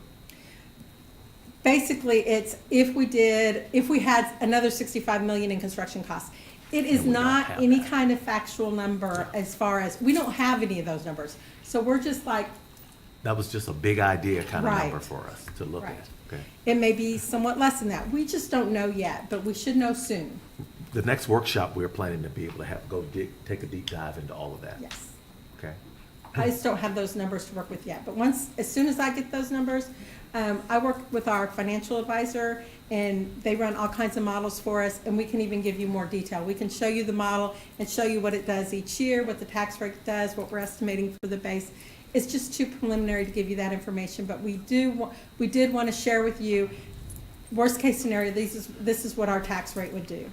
Basically, it's if we had another 65 million in construction costs. It is not any kind of factual number as far as, we don't have any of those numbers. So we're just like, That was just a big idea kind of Right. number for us to look Right. at. Okay. it may be somewhat less than that. We just don't know yet, but we should know soon. The next workshop, we're planning to be able to take a deep dive into all of that. Yes. Okay. I just don't have those numbers to work with yet. But as soon as I get those numbers, I work with our financial advisor, and they run all kinds of models for us, and we can even give you more detail. We can show you the model and show you what it does each year, what the tax rate does, what we're estimating for the base. It's just too preliminary to give you that information, but we did want to share with you, worst case scenario, this is what our tax rate would do.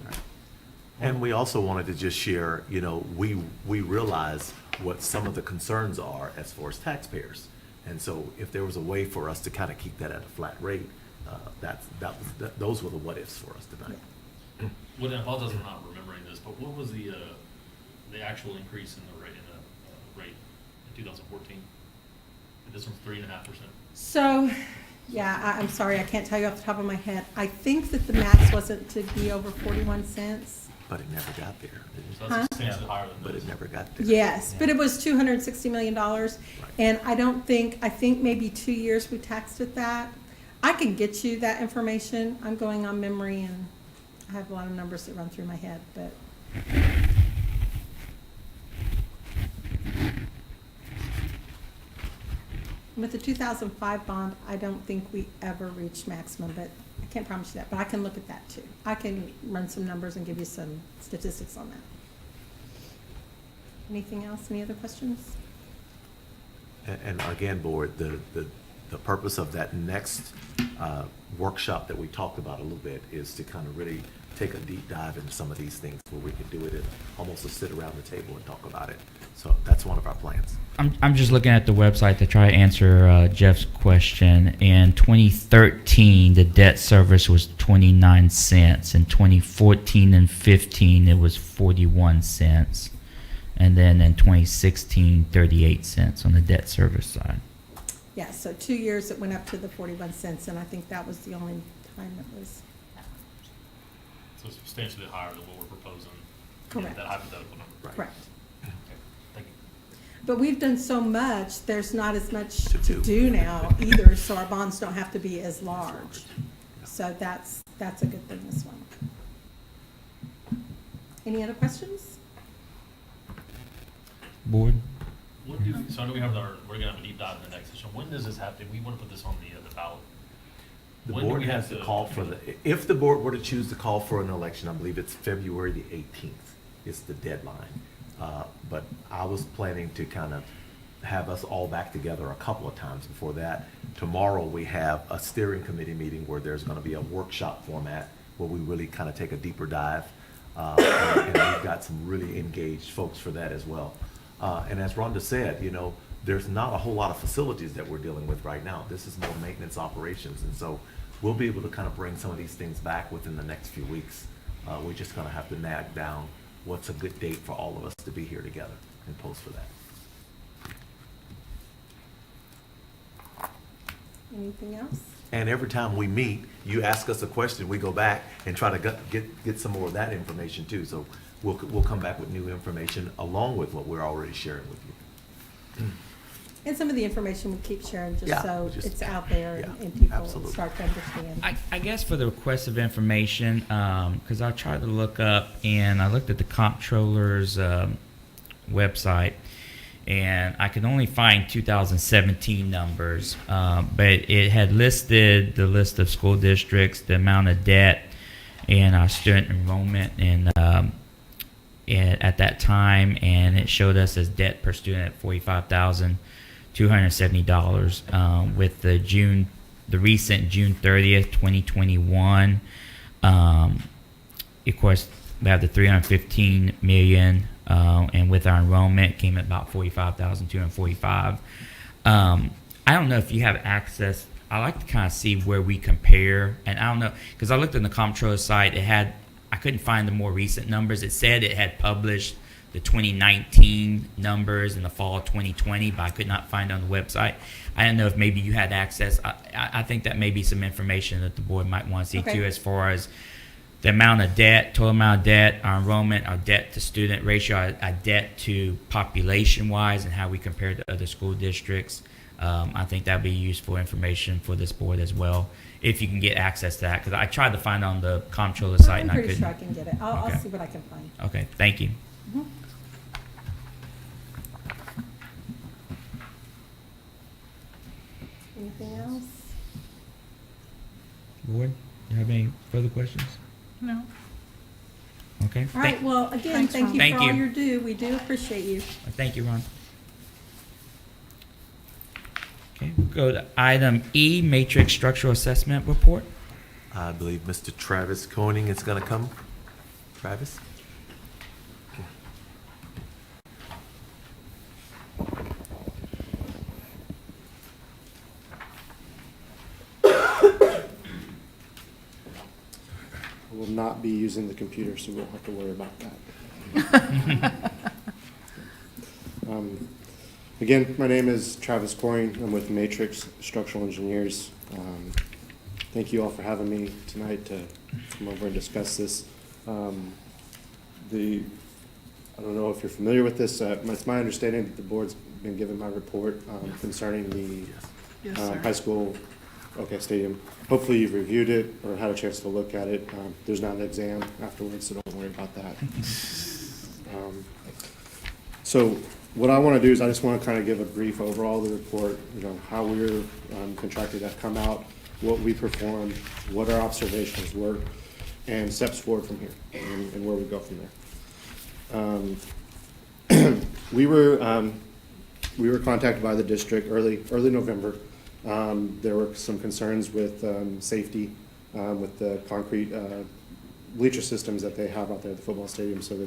And we also wanted to just share, we realize what some of the concerns are as far as taxpayers. And so if there was a way for us to kind of keep that at a flat rate, those were the what ifs for us tonight. Well, I apologize for not remembering this, but what was the actual increase in the rate in 2014? This one's 3.5%. So, yeah, I'm sorry, I can't tell you off the top of my head. I think that the max wasn't to be over 41 cents. But it never got there. So that's substantially higher than But this. it never got there. Yes, but it was $260 million, and I think maybe 2 years we taxed at that. I can get you that information. I'm going on memory, and I have a lot of numbers that run through my head, but. With the 2005 bond, I don't think we ever reached maximum, but I can't promise you that, but I can look at that too. I can run some numbers and give you some statistics on that. Anything else? Any other questions? And again, board, the purpose of that next workshop that we talked about a little bit is to kind of really take a deep dive into some of these things where we can do it and almost sit around the table and talk about it. So that's one of our plans. I'm just looking at the website to try to answer Jeff's question. In 2013, the debt service was 29 cents. In 2014 and 15, it was 41 cents. And then in 2016, 38 cents on the debt service side. Yeah, so 2 years it went up to the 41 cents, and I think that was the only time it was. So it's substantially higher than what we're proposing. Correct. That hypothetical number. Correct. Okay, thank you. But we've done so much, there's not as much to do now either, so our bonds don't have to be as large. So that's a good thing, this one. Any other questions? Board? So I know we're gonna have a deep dive in the next session. When does this happen? We wanna put this on the ballot. The When do board we have has to to- call if the board were to choose to call for an election, I believe it's February the 18th is the deadline. But I was planning to kind of have us all back together a couple of times before that. Tomorrow, we have a steering committee meeting where there's going to be a workshop format where we really kind of take a deeper dive. And we've got some really engaged folks for that as well. And as Rhonda said, there's not a whole lot of facilities that we're dealing with right now. This is more maintenance operations. And so we'll be able to kind of bring some of these things back within the next few weeks. We're just going to have to nag down what's a good date for all of us to be here together and post for that. Anything else? And every time we meet, you ask us a question, we go back and try to get some more of that information too. So we'll come back with new information along with what we're already sharing with you. And some of the information we keep sharing Yeah, so just- it's out there yeah, and people absolutely. start to understand. I guess for the request of information, because I tried to look up and I looked at the comptroller's website, and I could only find 2017 numbers, but it had listed the list of school districts, the amount of debt, and our student enrollment, and at that time, and it showed us as debt per student at $45,270. With the recent June 30th, 2021, of course, we have the 315 million, and with our enrollment came at about 45,245. I don't know if you have access. I like to kind of see where we compare, and I don't know, because I looked on the comptroller site. I couldn't find the more recent numbers. It said it had published the 2019 numbers in the fall of 2020, but I could not find it on the website. I don't know if maybe you had access. I think that may be some information that the board might want to see too, as far as the amount of debt, total amount of debt, our enrollment, our debt to student ratio, our debt to population wise, and how we compare to other school districts. I think that'd be useful information for this board as well, if you can get access to that, because I tried to find on the comptroller site and I couldn't. I'm pretty sure I can get it. I'll see what I can find. Okay, thank you. Mhm. Anything else? Board, you have any further questions? No. Okay. All right, well, again, Thanks, thank Ron. you Thank for all you. your do. We do appreciate you. Thank you, Ron. Okay, we'll go to item E, matrix structural assessment report. I believe Mr. Travis Koenig is going to come. Travis? Will not be using the computer, so we won't have to worry about that. Again, my name is Travis Coring. I'm with Matrix Structural Engineers. Thank you all for having me tonight to come over and discuss this. I don't know if you're familiar with this. It's my understanding that the board's been given my report concerning the high school stadium. Hopefully you've reviewed it or had a chance to look at it. There's not an exam afterwards, so don't worry about that. So what I want to do is I just want to kind of give a brief overall of the report, how we're contracted to come out, what we performed, what our observations were, and steps forward from here, and where we go from there. We were contacted by the district early November. There were some concerns with safety with the concrete bleacher systems that they have out there at the football stadium, so we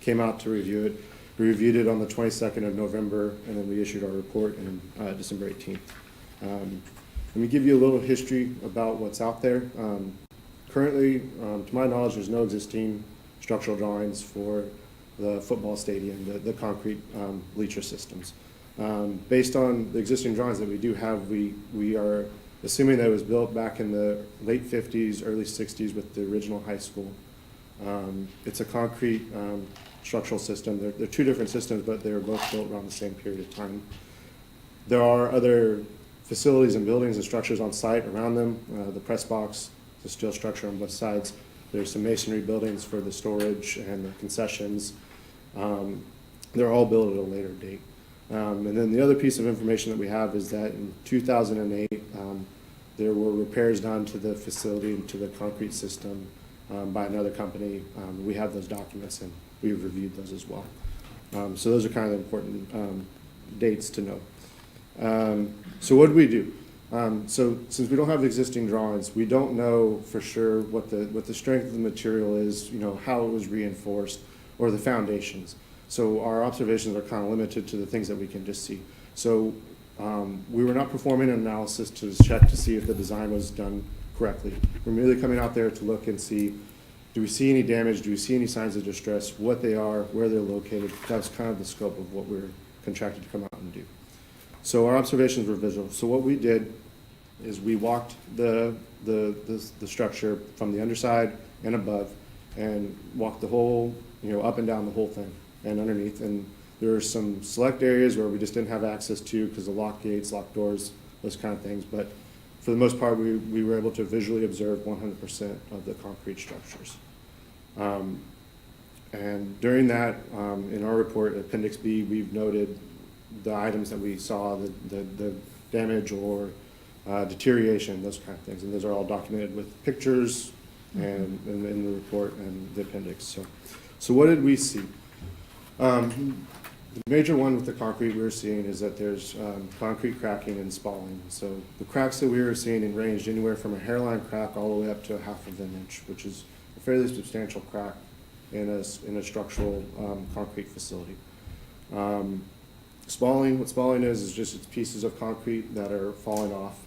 came out to review it. We reviewed it on the 22nd of November, and then we issued our report on December 18th. Let me give you a little history about what's out there. Currently, to my knowledge, there's no existing structural drawings for the football stadium, the concrete bleacher systems. Based on the existing drawings that we do have, we are assuming that it was built back in the late 50s, early 60s with the original high school. It's a concrete structural system. They're two different systems, but they were both built around the same period of time. There are other facilities and buildings and structures on site around them. The press box, the steel structure on both sides. There's some masonry buildings for the storage and the concessions. They're all built at a later date. And then the other piece of information that we have is that in 2008, there were repairs done to the facility and to the concrete system by another company. We have those documents and we've reviewed those as well. So those are kind of the important dates to know. So what did we do? So since we don't have existing drawings, we don't know for sure what the strength of the material is, how it was reinforced, or the foundations. So our observations are kind of limited to the things that we can just see. So we were not performing an analysis to check to see if the design was done correctly. We're merely coming out there to look and see, do we see any damage? Do we see any signs of distress? What they are, where they're located? That's kind of the scope of what we're contracted to come out and do. So our observations were visual. So what we did is we walked the structure from the underside and above, and walked the whole, up and down the whole thing and underneath. And there were some select areas where we just didn't have access to because of lock gates, locked doors, those kind of things. But for the most part, we were able to visually observe 100% of the concrete structures. And during that, in our report, Appendix B, we've noted the items that we saw, the damage or deterioration, those kind of things. And those are all documented with pictures and in the report and the appendix. So what did we see? The major one with the concrete we were seeing is that there's concrete cracking and spalling. So the cracks that we were seeing ranged anywhere from a hairline crack all the way up to a 1/2 inch, which is a fairly substantial crack in a structural concrete facility. Spalling, what spalling is just it's pieces of concrete that are falling off.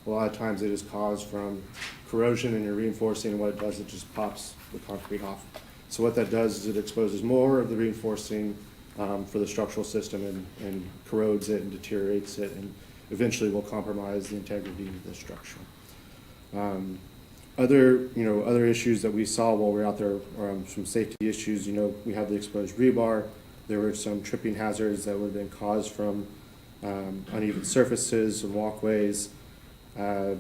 A lot of times it is caused from corrosion and you're reinforcing, and what it does, it just pops the concrete off. So what that does is it exposes more of the reinforcing for the structural system and corrodes it and deteriorates it, and eventually will compromise the integrity of the structure. Other issues that we saw while we were out there are some safety issues. We had the exposed rebar. There were some tripping hazards that would have been caused from uneven surfaces and walkways. The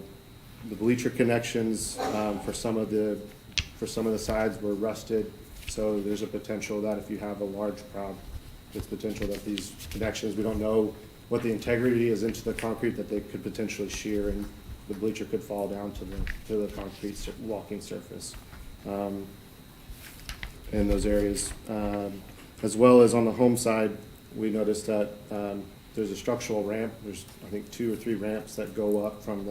bleacher connections for some of the sides were rusted, so there's a potential that if you have a large crowd, there's potential that these connections, we don't know what the integrity is into the concrete, that they could potentially shear and the bleacher could fall down to the concrete walking surface in those areas. As well as on the home side, we noticed that there's a structural ramp. There's, I think, 2 or 3 ramps that go up from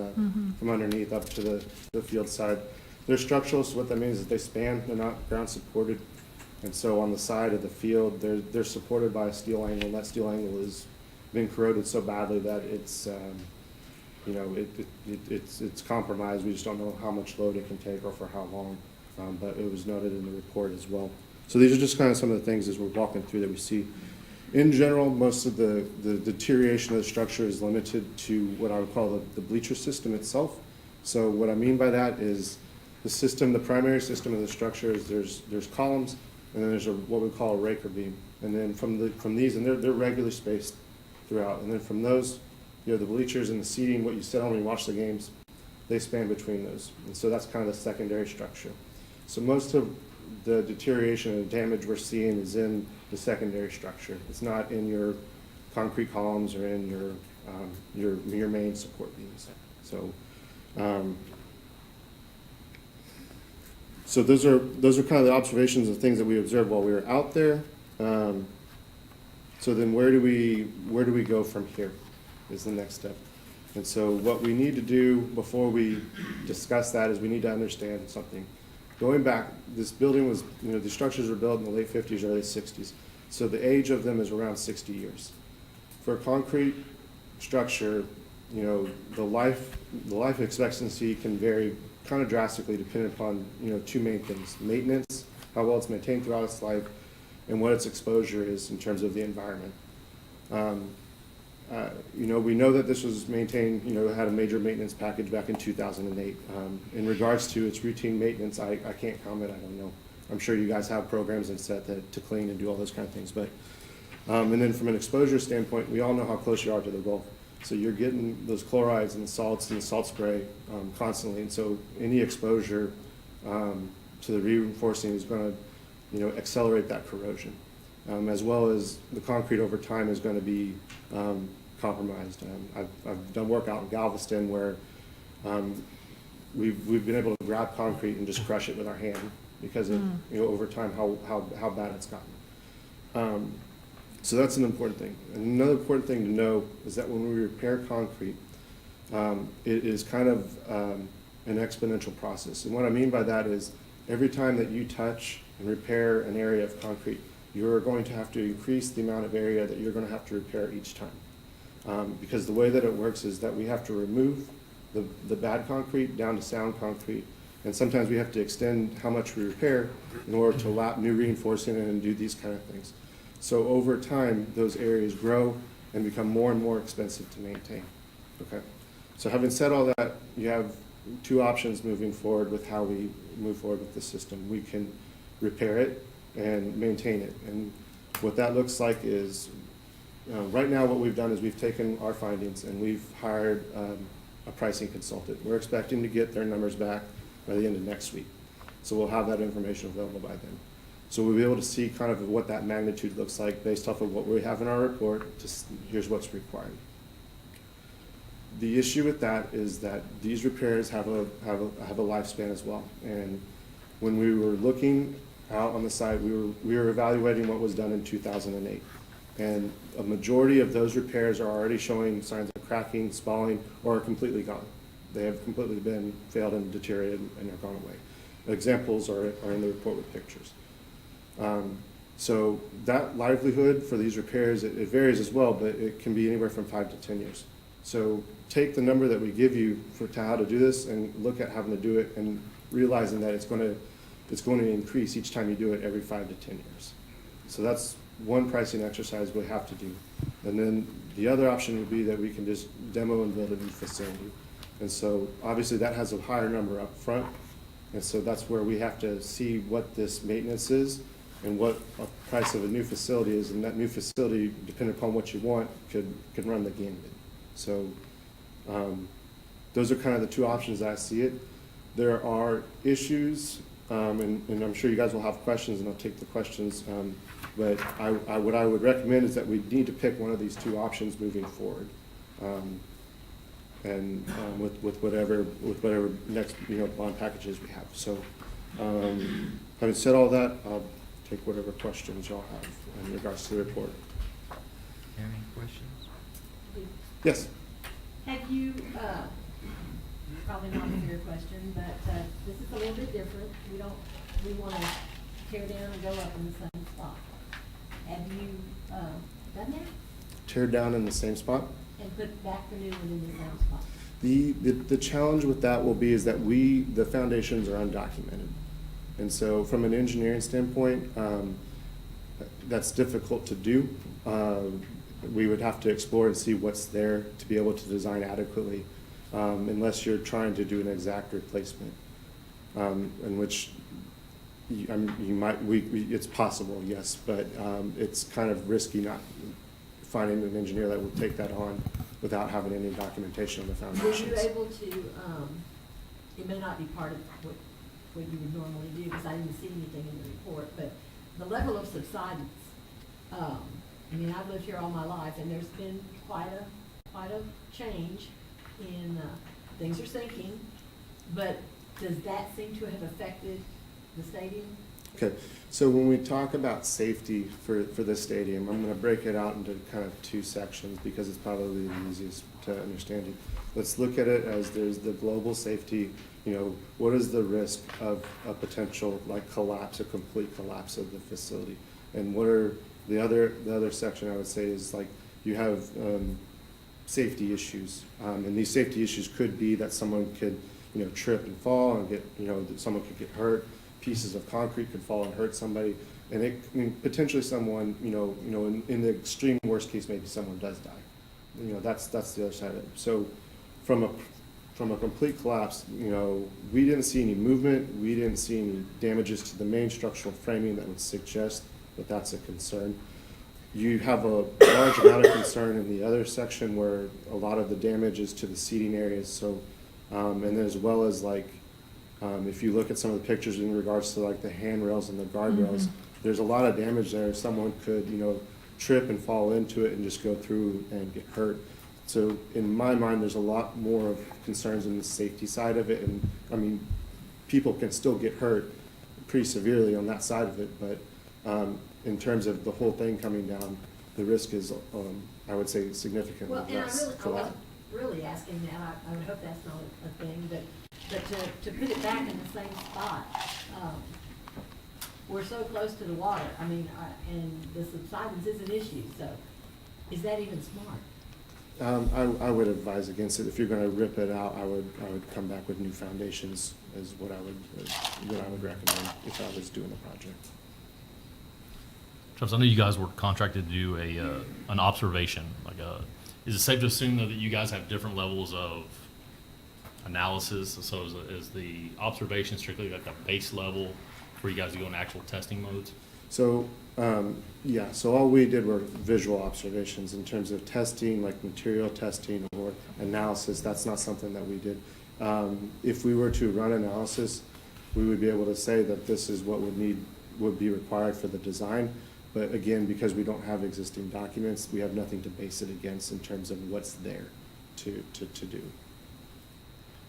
underneath up to the field side. They're structural, so what that means is they span. They're not ground supported, and so on the side of the field, they're supported by a steel angle. And that steel angle has been corroded so badly that it's it's compromised. We just don't know how much load it can take or for how long, but it was noted in the report as well. So these are just kind of some of the things as we're walking through that we see. In general, most of the deterioration of the structure is limited to what I would call the bleacher system itself. So what I mean by that is the primary system of the structure is there's columns, and then there's what we call a raker beam. And then from these, and they're regularly spaced throughout. And then from those, the bleachers and the seating, what you sit on when you watch the games, they span between those. And so that's kind of the secondary structure. So most of the deterioration and damage we're seeing is in the secondary structure. It's not in your concrete columns or in your main support beams. So so those are kind of the observations and things that we observed while we were out there. So then where do we go from here is the next step. And so what we need to do before we discuss that is we need to understand something. Going back, this building was, the structures were built in the late 50s, early 60s. So the age of them is around 60 years. For a concrete structure, the life expectancy can vary kind of drastically depending upon, 2 main things: maintenance, how well it's maintained throughout its life, and what its exposure is in terms of the environment. We know that this was maintained, it had a major maintenance package back in 2008. In regards to its routine maintenance, I can't comment, I don't know. I'm sure you guys have programs and set to clean and do all those kind of things. But and then from an exposure standpoint, we all know how close you are to the Gulf. So you're getting those chlorides and the salts and the salt spray constantly. And so any exposure to the reinforcing is going to, accelerate that corrosion. As well as the concrete over time is going to be compromised. I've done work out in Galveston where we've been able to grab concrete and just crush it with our hand because of over time how bad it's gotten. So that's an important thing. Another important thing to know is that when we repair concrete, it is kind of an exponential process. And what I mean by that is every time that you touch and repair an area of concrete, you're going to have to increase the amount of area that you're going to have to repair each time. Because the way that it works is that we have to remove the bad concrete down to sound concrete, and sometimes we have to extend how much we repair in order to lap new reinforcing and do these kind of things. So over time, those areas grow and become more and more expensive to maintain. Okay. So having said all that, you have 2 options moving forward with how we move forward with the system. We can repair it and maintain it. And what that looks like is, right now what we've done is we've taken our findings and we've hired a pricing consultant. We're expecting to get their numbers back by the end of next week. So we'll have that information available by then. So we'll be able to see kind of what that magnitude looks like based off of what we have in our report. Just here's what's required. The issue with that is that these repairs have a lifespan as well. And when we were looking out on the site, we were evaluating what was done in 2008. And a majority of those repairs are already showing signs of cracking, spalling, or are completely gone. They have completely been failed and deteriorated and are gone away. Examples are in the report with pictures. So that livelihood for these repairs, it varies as well, but it can be anywhere from 5 to 10 years. So take the number that we give you to how to do this and look at having to do it and realizing that it's going to increase each time you do it every 5 to 10 years. So that's one pricing exercise we have to do. And then the other option would be that we can just demo and build a new facility. And so obviously that has a higher number up front. And so that's where we have to see what this maintenance is and what a price of a new facility is. And that new facility, depending upon what you want, could run the gambit. So those are kind of the two options that I see it. There are issues, and I'm sure you guys will have questions, and I'll take the questions. But what I would recommend is that we need to pick one of these two options moving forward, with whatever next bond packages we have. So, having said all that, I'll take whatever questions y'all have in regards to the report. Any questions? Yes. Have you, probably not a fair question, but this is a little bit different. We want to tear down and go up in the same spot. Have you done that? Tear down in the same spot? And put back the new one in the same spot? The challenge with that will be is that the foundations are undocumented. And so from an engineering standpoint, that's difficult to do. We would have to explore and see what's there to be able to design adequately, unless you're trying to do an exact replacement, in which it's possible, yes, but it's kind of risky not finding an engineer that will take that on without having any documentation of the foundations. Were you able to, it may not be part of what you would normally do, because I didn't see anything in the report, but the level of subsidence, I mean, I've lived here all my life, and there's been quite a change in, things are sinking, but does that seem to have affected the stadium? Okay, so when we talk about safety for this stadium, I'm going to break it out into kind of two sections because it's probably the easiest to understand it. Let's look at it as there's the global safety, what is the risk of a potential collapse, a complete collapse of the facility? And what are the other section I would say is you have safety issues. And these safety issues could be that someone could, trip and fall and get, that someone could get hurt. Pieces of concrete could fall and hurt somebody, and potentially someone, in the extreme worst case, maybe someone does die. That's the other side of it. So, from a complete collapse, we didn't see any movement. We didn't see any damages to the main structural framing that would suggest that that's a concern. You have a large amount of concern in the other section where a lot of the damage is to the seating areas. So, and as well as if you look at some of the pictures in regards to the handrails and the guardrails, there's a lot of damage there. Someone could, trip and fall into it and just go through and get hurt. So in my mind, there's a lot more of concerns in the safety side of it. And I mean, people can still get hurt pretty severely on that side of it. But in terms of the whole thing coming down, the risk is, I would say, significantly less. I wasn't really asking that. I would hope that's not a thing, but to put it back in the same spot, we're so close to the water. I mean, and the subsidence is an issue. So, is that even smart? I would advise against it. If you're going to rip it out, I would come back with new foundations. Is what I would recommend if I was doing the project. Travis, I know you guys were contracted to do an observation. Is it safe to assume though that you guys have different levels of analysis? So is the observation strictly a base level for you guys to go in actual testing modes? So yeah, so all we did were visual observations in terms of testing, like material testing or analysis. That's not something that we did. If we were to run analysis, we would be able to say that this is what would need would be required for the design. But again, because we don't have existing documents, we have nothing to base it against in terms of what's there to do.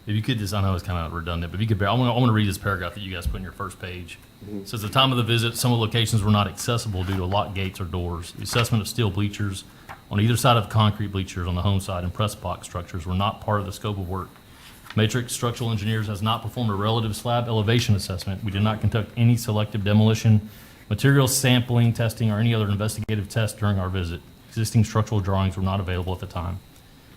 If you could just, I know it's kind of redundant, but if you could bear, I want to read this paragraph that you guys put in your first page. It says, at the time of the visit, some of the locations were not accessible due to locked gates or doors. The assessment of steel bleachers on either side of concrete bleachers on the home side and press box structures were not part of the scope of work. Matrix Structural Engineers has not performed a relative slab elevation assessment. We did not conduct any selective demolition, material sampling, testing, or any other investigative test during our visit. Existing structural drawings were not available at the time.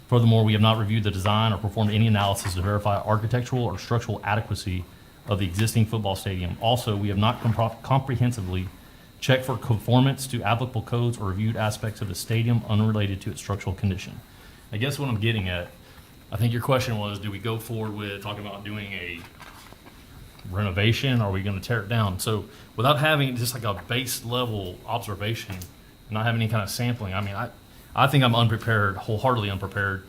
Furthermore, we have not reviewed the design or performed any analysis to verify architectural or structural adequacy of the existing football stadium. Also, we have not comprehensively checked for conformance to applicable codes or reviewed aspects of the stadium unrelated to its structural condition. I guess what I'm getting at, I think your question was, do we go forward with talking about doing a renovation, or are we going to tear it down? So without having just like a base level observation and not having any kind of sampling, I mean, I think I'm unprepared, wholeheartedly unprepared,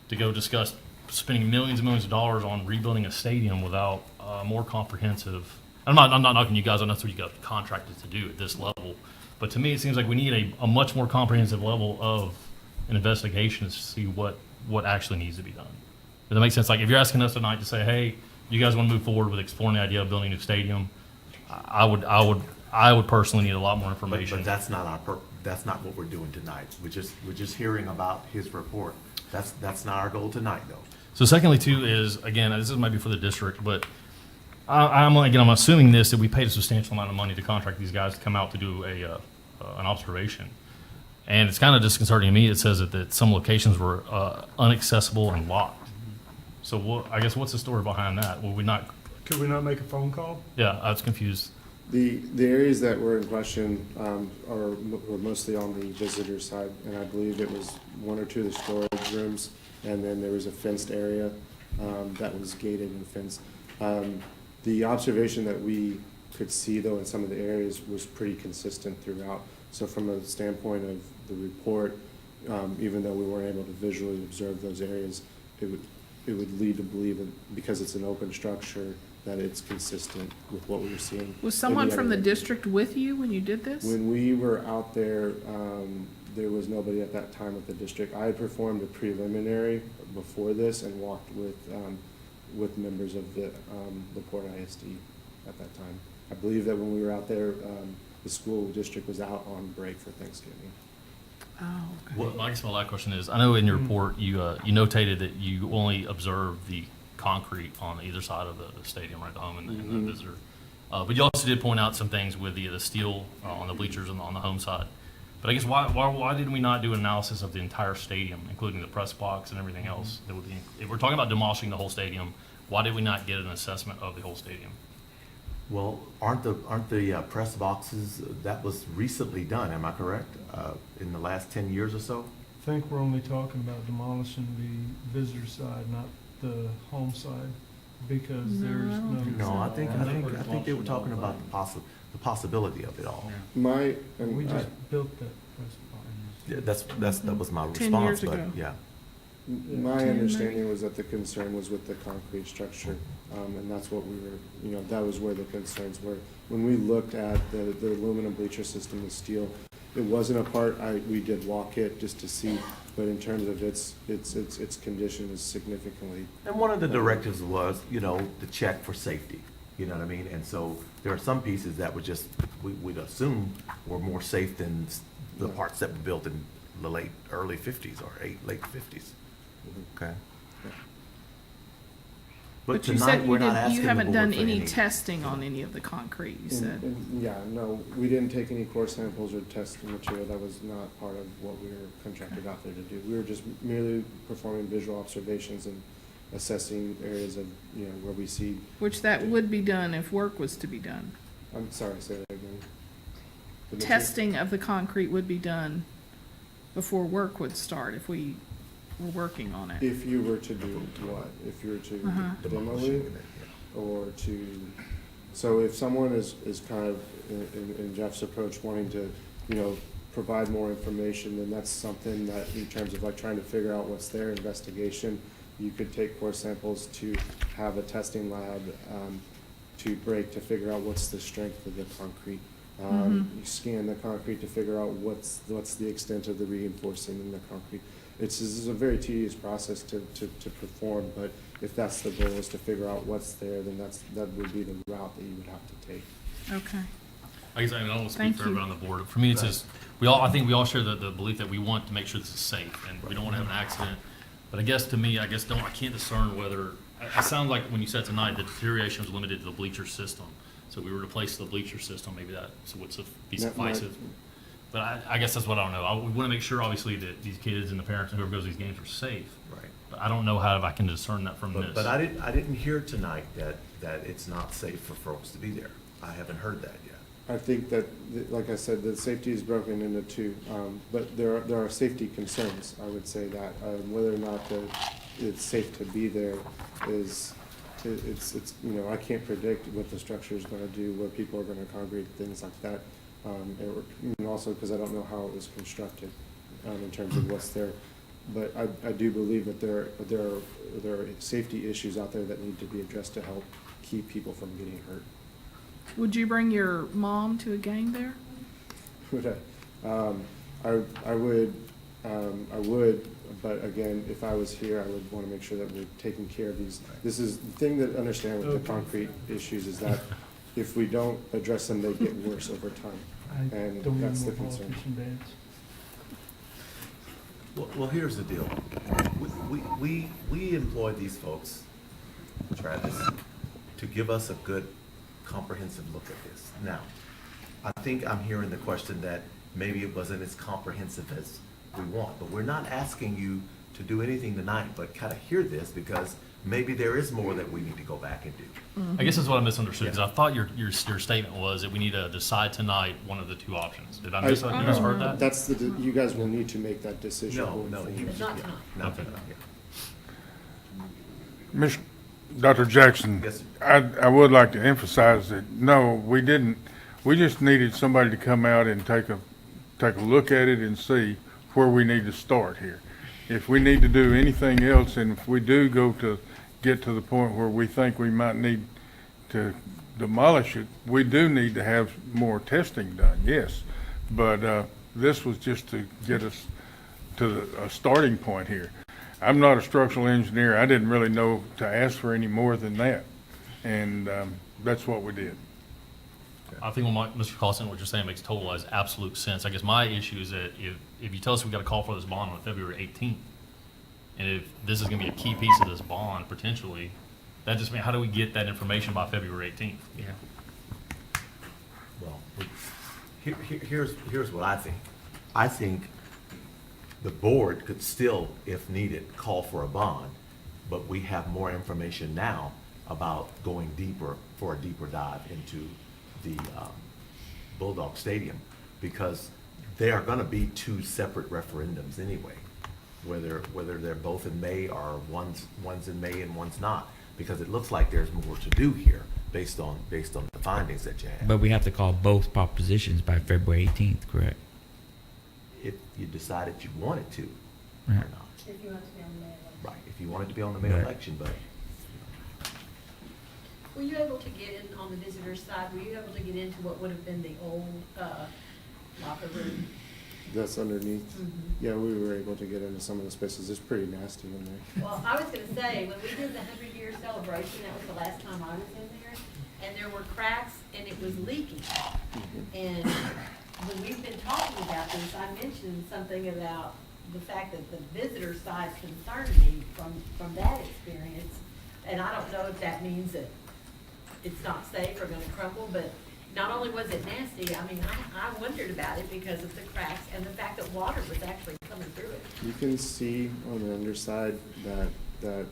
to go discuss spending millions and millions of dollars on rebuilding a stadium without more comprehensive. I'm not knocking you guys on, that's what you got contracted to do at this level. But to me, it seems like we need a much more comprehensive level of an investigation to see what actually needs to be done. Does that make sense? Like, if you're asking us tonight to say, hey, you guys want to move forward with exploring the idea of building a new stadium, I would personally need a lot more information. But that's not that's not what we're doing tonight. We're just hearing about his report. That's not our goal tonight, though. So secondly, too, is, again, this might be for the district, but I'm assuming that we paid a substantial amount of money to contract these guys to come out to do an observation. And it's kind of disconcerting to me. It says that some locations were inaccessible and locked. So I guess what's the story behind that? Could we not make a phone call? Yeah, I was confused. The areas that were in question were mostly on the visitor side, and I believe it was one or two of the storage rooms, and then there was a fenced area that was gated and fenced. The observation that we could see, though, in some of the areas was pretty consistent throughout. So from a standpoint of the report, even though we weren't able to visually observe those areas, it would lead to believe that because it's an open structure, that it's consistent with what we were seeing. Was someone from the district with you when you did this? When we were out there, there was nobody at that time at the district. I had performed a preliminary before this and walked with members of the Laporte ISD at that time. I believe that when we were out there, the school district was out on break for Thanksgiving. Oh, okay. Well, I guess my last question is, I know in your report you notated that you only observed the concrete on either side of the stadium, right, the home and the visitor. But you also did point out some things with the steel on the bleachers on the home side. But I guess why did we not do an analysis of the entire stadium, including the press box and everything else? That would be, if we're talking about demolishing the whole stadium, why did we not get an assessment of the whole stadium? Well, aren't the press boxes, that was recently done, am I correct? In the last 10 years or so? I think we're only talking about demolishing the visitor side, not the home side, because there's no. No, I think they were talking about the possibility of it all. We just built that press box. Yeah, that was my 10 response, years ago. but yeah. My understanding was that the concern was with the concrete structure, and that's what we were, that was where the concerns were. When we looked at the aluminum bleacher system with steel, it wasn't a part, we did walk it just to see, but in terms of its condition is significantly. And one of the directives was, to check for safety, you know what I mean? And so there are some pieces that we'd assume were more safe than the parts that were built in the early 50s or late 50s. Okay. But you said you haven't done any testing on any of the concrete, you said. No, we didn't take any core samples or test material. That was not part of what we were contracted out there to do. We were just merely performing visual observations and assessing areas of, where we see. Which that would be done if work was to be done. I'm sorry, say that again. Testing of the concrete would be done before work would start if we were working on it. If you were to do what? If you were to demo it or so if someone is kind of in Jeff's approach wanting to, provide more information, then that's something that in terms of like trying to figure out what's their investigation, you could take core samples to have a testing lab to break to figure out what's the strength of the concrete. You scan the concrete to figure out what's the extent of the reinforcing in the concrete. This is a very tedious process to perform, but if that's the goal, is to figure out what's there, then that would be the route that you would have to take. Okay. I guess I don't want to speak Thank for you. everyone on the board. For me, it's just, I think we all share the belief that we want to make sure this is safe and we don't want to have an accident. But I guess to me, I can't discern whether, it sounds like when you said tonight, the deterioration was limited to the bleacher system. So if we were to replace the bleacher system, maybe that would be suffice. But I guess that's what I don't know. We want to make sure, obviously, that these kids and the parents and whoever goes to these games are safe. Right. But I don't know how I can discern that from this. But I didn't hear tonight that it's not safe for folks to be there. I haven't heard that yet. I think that, like I said, the safety is broken into two, but there are safety concerns. I would say that whether or not it's safe to be there is, it's I can't predict what the structure is going to do, where people are going to congregate, things like that, and also because I don't know how it was constructed in terms of what's there. But I do believe that there are safety issues out there that need to be addressed to help keep people from getting hurt. Would you bring your mom to a game there? Would I would, but again, if I was here, I would want to make sure that we're taking care of these. This is the thing that understand with the concrete issues is that if we don't address them, they get worse over time, and that's the concern. Well, here's the deal. We employ these folks, Travis, to give us a good comprehensive look at this. Now, I think I'm hearing the question that maybe it wasn't as comprehensive as we want, but we're not asking you to do anything tonight, but kind of hear this because maybe there is more that we need to go back and do. I guess that's what I misunderstood, because I thought your statement was that we need to decide tonight one of the two options. Did I misheard that? That's you guys will need to make that decision. No, Not tonight. not tonight. Ms. Dr. Jackson, Yes, I would like to emphasize that, no, we didn't. We just needed somebody to come out and take a look at it and see where we need to start here. If we need to do anything else, and if we do get to the point where we think we might need to demolish it, we do need to have more testing done, yes. But this was just to get us to a starting point here. I'm not a structural engineer. I didn't really know to ask for any more than that. And that's what we did. I think Mr. Carlson, what you're saying makes total absolute sense. I guess my issue is that if you tell us we got to call for this bond on February 18th, and if this is going to be a key piece of this bond potentially, that just means how do we get that information by February 18th? Yeah. Well, here's what I think. I think the board could still, if needed, call for a bond, but we have more information now about going deeper for a deeper dive into the Bulldog Stadium, because they are going to be two separate referendums anyway, whether they're both in May or one's in May and one's not, because it looks like there's more to do here based on the findings that you have. But we have to call both propositions by February 18th, correct? If you decided you wanted to Right. or not. If you want to be on the May election. Right, if you wanted to be on the May Right. election, but Were you able to get in on the visitor side, were you able to get into what would have been the old locker room? That's underneath. Yeah, we were able to get into some of the spaces. It's pretty nasty in there. Well, I was gonna say, when we did the 100-year celebration, that was the last time I was in there, and there were cracks and it was leaking. And when we've been talking about this, I mentioned something about the fact that the visitor side concerned me from that experience. And I don't know if that means that it's not safe or gonna crumble, but not only was it nasty, I mean, I wondered about it because of the cracks and the fact that water was actually coming through it. You can see on the underside that there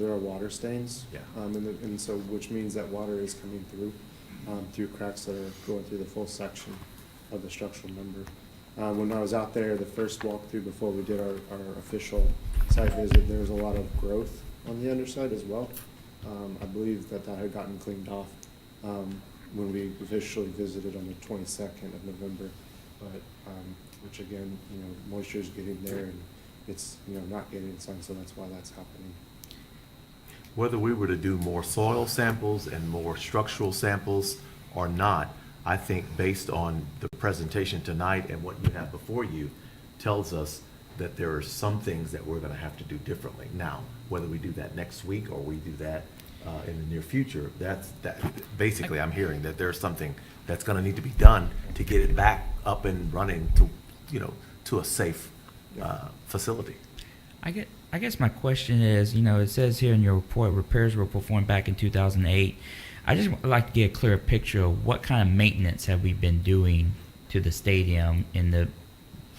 are water stains. Yeah. And so, which means that water is coming through cracks that are going through the full section of the structural member. When I was out there, the first walkthrough before we did our official site visit, there was a lot of growth on the underside as well. I believe that had gotten cleaned off when we officially visited on the 22nd of November. But which again, moisture is getting there and it's not getting sun, so that's why that's happening. whether we were to do more soil samples and more structural samples or not, I think based on the presentation tonight and what you have before you, tells us that there are some things that we're gonna have to do differently. Now, whether we do that next week or we do that in the near future, basically I'm hearing that there's something that's gonna need to be done to get it back up and running to, to a safe facility. I guess my question is, it says here in your report, repairs were performed back in 2008. I just would like to get a clearer picture of what kind of maintenance have we been doing to the stadium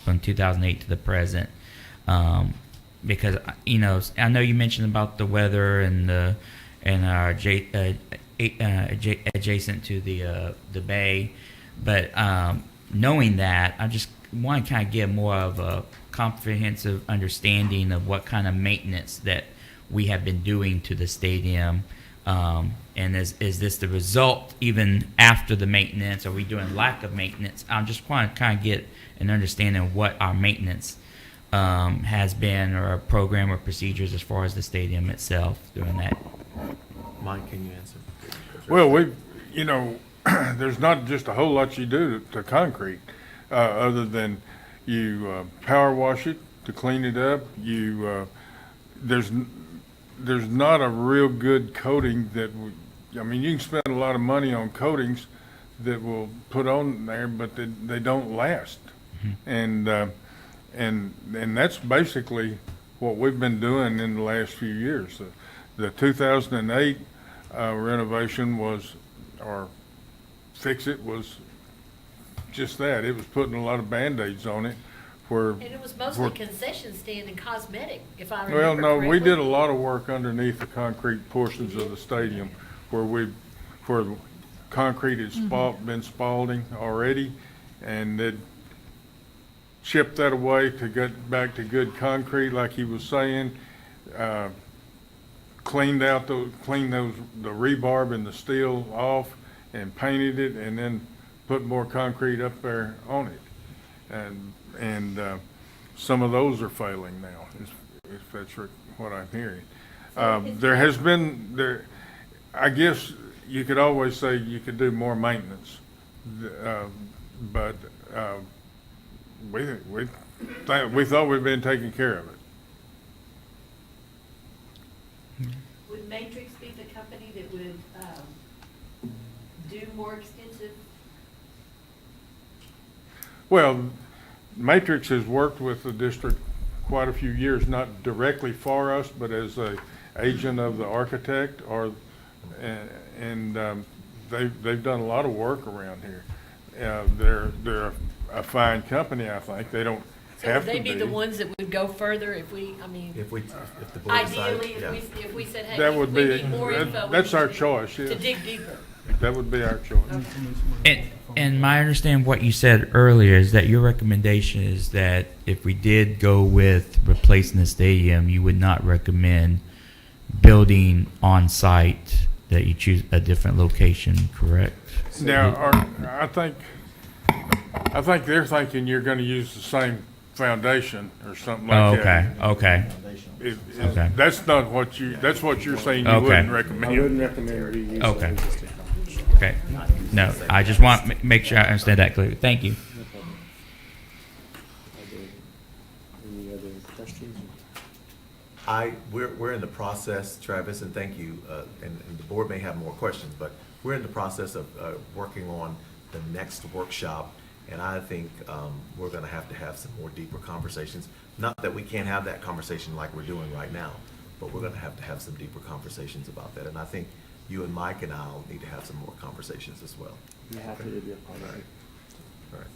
from 2008 to the present. Because, I know you mentioned about the weather and our adjacent to the bay, but knowing that, I just want to kind of get more of a comprehensive understanding of what kind of maintenance that we have been doing to the stadium. And is this the result even after the maintenance? Are we doing lack of maintenance? I just want to kind of get an understanding of what our maintenance has been, or a program or procedures as far as the stadium itself doing that. Mike, can you answer? Well, there's not just a whole lot you do to concrete, other than you power wash it to clean it up. There's not a real good coating you can spend a lot of money on coatings that will put on there, but they don't last. Mm-hmm. And that's basically what we've been doing in the last few years. The 2008 renovation or fix it was just that. It was putting a lot of Band-Aids on it. And it was mostly concession stand and cosmetic, if I remember Well, no, correctly. we did a lot of work underneath the concrete portions of the stadium where the concrete had been spalling already, and they'd chip that away to get back to good concrete, like he was saying. Cleaned the rebarb and the steel off and painted it, and then put more concrete up there on it. And some of those are failing now, if that's what I'm hearing. There has been, I guess you could always say you could do more maintenance, but we thought we'd been taking care of it. Would Matrix be the company that would do more extensive? Well, Matrix has worked with the district quite a few years, not directly for us, but as an agent of the architect, and they've done a lot of work around here. They're a fine company, I think. They don't have to be. So would they be the ones that would go further if the board ideally, decided, if we said, hey, That would we be, need more info. that's our choice, To yes. dig deeper. That would be our choice. And my understanding of what you said earlier is that your recommendation is that if we did go with replacing the stadium, you would not recommend building on site, that you choose a different location, correct? Now, I think they're thinking you're going to use the same foundation or something like that. Okay. Okay. That's not what that's what you're saying you Okay. wouldn't recommend. I wouldn't recommend we use Okay. existing. Okay. No, I just want to make sure I understand that clearly. Thank you. Any other questions? We're in the process, Travis, and thank you, and the board may have more questions, but we're in the process of working on the next workshop, and I think we're going to have some more deeper conversations. Not that we can't have that conversation like we're doing right now, but we're going to have some deeper conversations about that, and I think you and Mike and I'll need to have some more conversations as well. I'm happy to be a part of it. All right.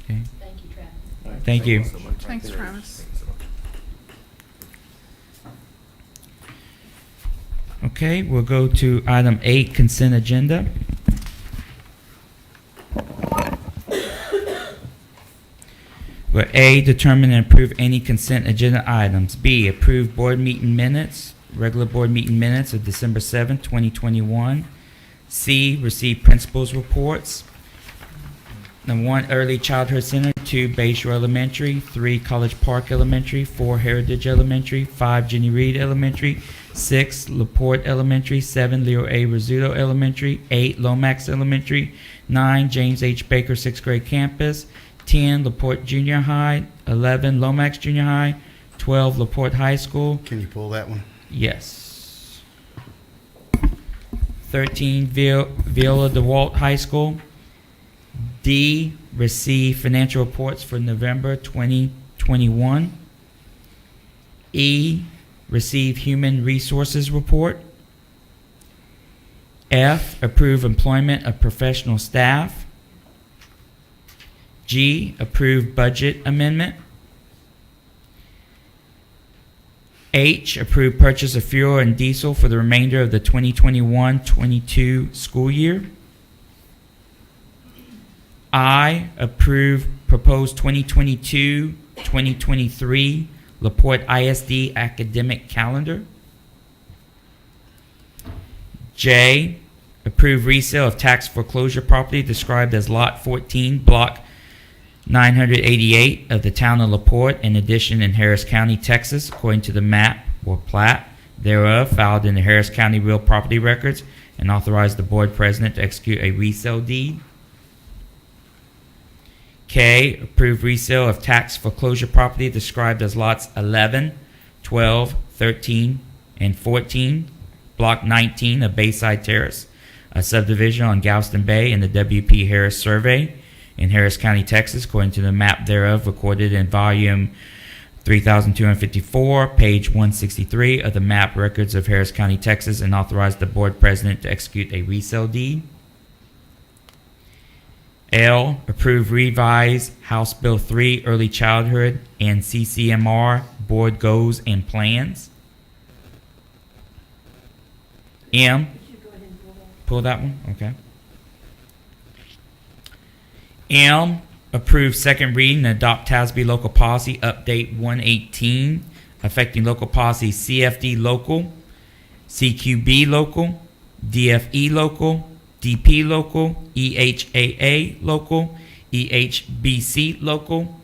Okay. Thank you, Travis. Thank you. so much. Thanks, Travis. Thank you so much. Okay, we'll go to item 8, consent agenda. Where A, determine and approve any consent agenda items. B, approve board meeting minutes, regular board meeting minutes of December 7th, 2021. C, receive principals' reports. Number 1, Early Childhood Center. 2, Bayshore Elementary. 3, College Park Elementary. 4, Heritage Elementary. 5, Jenny Reed Elementary. 6, Laporte Elementary, 7, Leo A. Rizzuto Elementary, 8, Lomax Elementary, 9, James H. Baker 6th grade campus, 10, Laporte Junior High, 11, Lomax Junior High, 12, Laporte High School. Can you pull that one? Yes. 13, Viola DeWalt High School. D, receive financial reports for November 2021. E, receive human resources report. F, approve employment of professional staff. G, approve budget amendment. H, approve purchase of fuel and diesel for the remainder of the 2021-22 school year. I, approve proposed 2022-2023 Laporte ISD academic calendar. J, approve resale of tax foreclosure property described as Lot 14, Block 988 of the town of Laporte, in addition in Harris County, Texas, according to the map or plat thereof filed in the Harris County Real Property Records, and authorize the board president to execute a resale deed. K, approve resale of tax foreclosure property described as lots 11, 12, 13, and 14, Block 19 of Bayside Terrace, a subdivision on Galveston Bay in the W.P. Harris Survey in Harris County, Texas, according to the map thereof recorded in volume 3254, page 163 of the map records of Harris County, Texas, and authorize the board president to execute a resale deed. L, approve revise House Bill 3 Early Childhood and CCMR board goals and plans. M, pull that one, okay. M, approve second reading and adopt TASB local policy update 118 affecting local policy CFD local, CQB local, DFE local, DP local, EHAA local, EHBC local,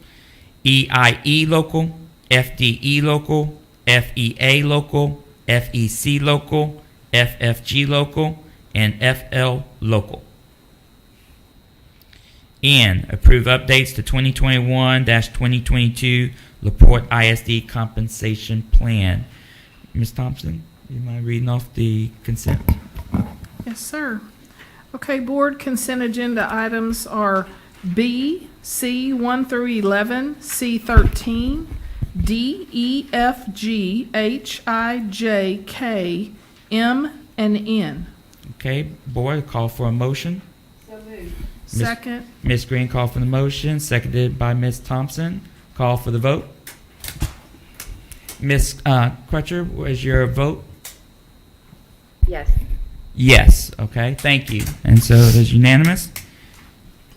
EIE local, FDE local, FEA local, FEC local, FFG local, and FL local. And approve updates to 2021-2022 Laporte ISD compensation plan. Ms. Thompson, you mind reading off the consent? Yes, sir. Okay, board consent agenda items are B, C 1 through 11, C 13, D, E, F, G, H, I, J, K, M, and N. Okay, board, call for a motion. So moved. Second. Ms. Green, call for the motion, seconded by Ms. Thompson. Call for the vote. Ms. Crutcher, was your vote? Yes. Yes. Okay, thank you. And so it is unanimous.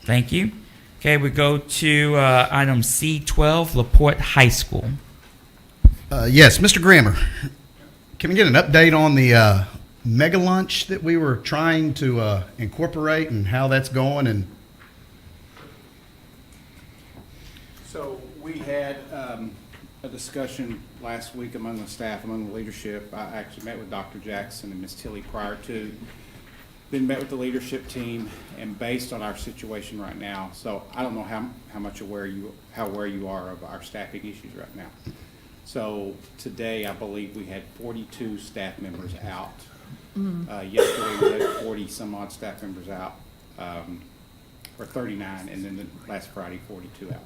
Thank you. Okay, we go to item C12, Laporte High School. Yes, Mr. Grammer, can we get an update on the mega lunch that we were trying to incorporate and how that's going? And so we had a discussion last week among the staff, among the leadership. I actually met with Dr. Jackson and Ms. Tilley prior to, then met with the leadership team, and based on our situation right now, so I don't know how much aware you are of our staffing issues right now. So today, I believe we had 42 staff members out. Yesterday we had 40 some odd staff members out, or 39, and then the last Friday 42 out.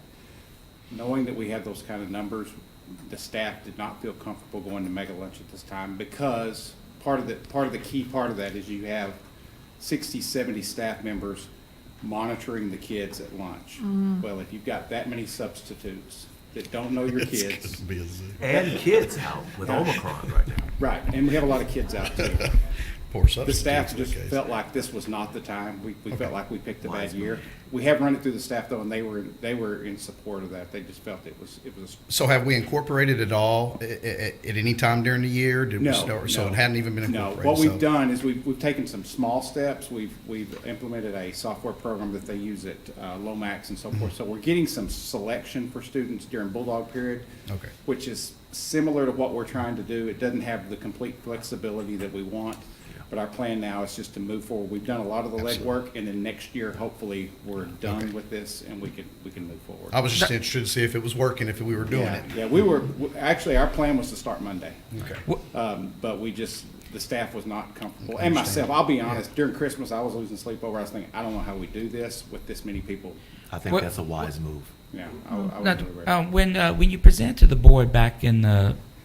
Knowing that we had those kind of numbers, the staff did not feel comfortable going to mega lunch at this time, because part of the key part of that is you have 60, 70 staff members monitoring the kids at lunch. Well, if you've got that many substitutes that don't know your kids, And kids out with Omicron right now. right, and we have a lot of kids out too. Poor the substitutes staff in that just case. felt like this was not the time. We Okay. felt like we picked a bad Wise year. move. We have run it through the staff though, and they were in support of that. They just felt it was. So have we incorporated it all at any time during the year? Did we No, start? So no. it hadn't even been No, incorporated? what so- we've done is we've taken some small steps. We've implemented a software program that they use at Lomax and so forth. So we're getting some selection for students during Bulldog period. Okay. Which is similar to what we're trying to do. It doesn't have the complete flexibility that we want. But our plan now is just to move forward. We've done a lot of the legwork, and then next year, hopefully, we're done with this and we can move forward. I was just interested to see if it was working, if we were doing Yeah, it. yeah, actually, our plan was to start Monday. Okay. But the staff was not comfortable, and myself, I'll be honest, during Christmas, I was losing sleep over, I was thinking, I don't know how we do this with this many people. I think What- that's a wise move. Yeah, I was Now, really ready. when you presented to the board back in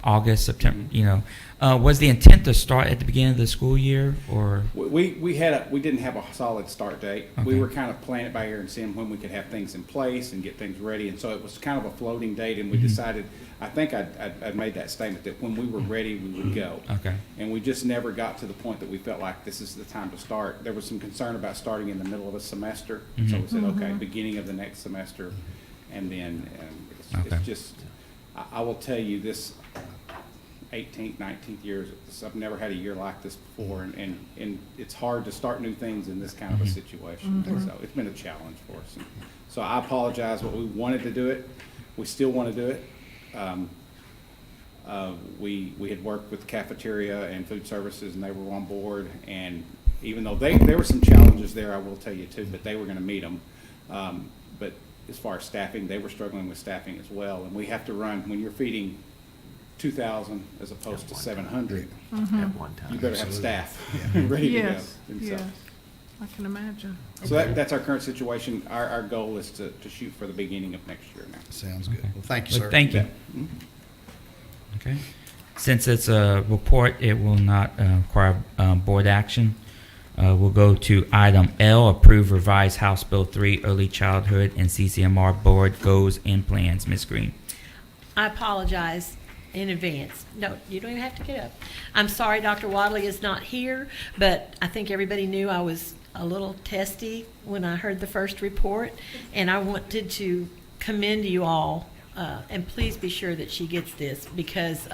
August, September, was the intent to start at the beginning of the school year, or? We didn't have a solid start date. We Okay. were kind of playing it by ear and seeing when we could have things in place and get things ready, and so it was kind of a floating date, and we decided, I think I'd made that statement, that when we were ready, we would go. Okay. And we just never got to the point that we felt like this is the time to start. There was some concern about starting in the middle of a semester, so we said, okay, beginning of the next semester, and then, Okay. it's just, I will tell you, this 18th, 19th years, I've never had a year like this before, and it's hard to start new things in this kind of a situation. And so it's been a challenge for us. And so I apologize, but we wanted to do it. We still want to do it. We had worked with Cafeteria and Food Services, and they were on board. And even though there were some challenges there, I will tell you too, but they were going to meet them. But as far as staffing, they were struggling with staffing as well. And we have to run, when you're feeding 2,000 as opposed to 700, At one time. you better have staff ready to go. Yes, And so- yes, I can imagine. So that's our current situation. Our goal is to shoot for the beginning of next year now. Sounds good. Okay. Well, thank you, Well, sir. thank you. Mhm. Okay. Since it's a report, it will not require board action. We'll go to item L, approve revised House Bill 3, Early Childhood and CCMR Board Goals and Plans. Ms. Green. I apologize in advance. No, you don't even have to get up. I'm sorry Dr. Wadley is not here, but I think everybody knew I was a little testy when I heard the first report, and I wanted to commend you all, and please be sure that she gets this, because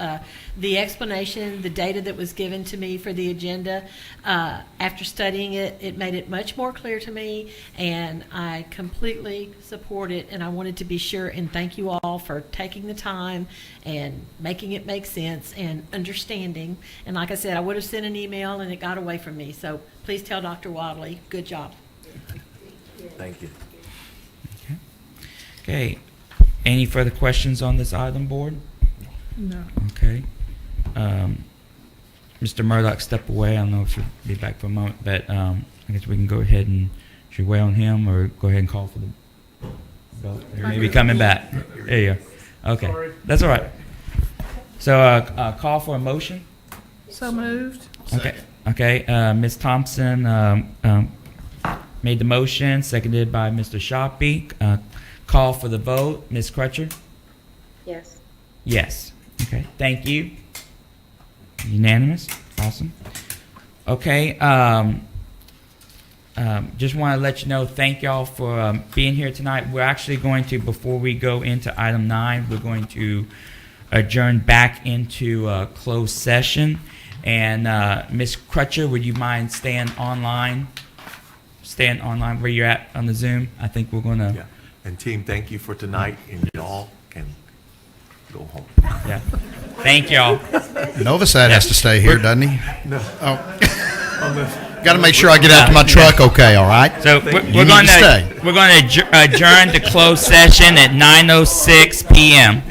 the explanation, the data that was given to me for the agenda, after studying it, it made it much more clear to me, and I completely support it, and I wanted to be sure and thank you all for taking the time and making it make sense and understanding. And like I said, I would have sent an email and it got away from me, so please tell Dr. Wadley, good job. Thank you. Okay. Any further questions on this item, board? No. Okay. Mr. Murdoch, step away. I don't know if you'll be back for a moment, but I guess we can go ahead and, should we wait on him or go ahead and call for the vote? Or maybe coming back. There you go. Okay. Sorry. That's all right. So call for a motion? So moved. Okay. Okay. Ms. Thompson made the motion, seconded by Mr. Shoppy. Call for the vote. Ms. Crutcher? Yes. Yes. Okay. Thank you. Unanimous. Awesome. Okay. Just want to let you know, thank y'all for being here tonight. We're actually going to, before we go into item 9, we're going to adjourn back into closed session. And Ms. Crutcher, would you mind staying online? Staying online where you're at on the Zoom? I think we're going to... Yeah. And team, thank you for tonight, and y'all can go home. Yeah. Thank y'all. Novosad has to stay here, doesn't he? No. Oh. Got to make sure I get out to my truck okay, all right? So You we're need going to stay. to adjourn to closed session at 9:06 p.m.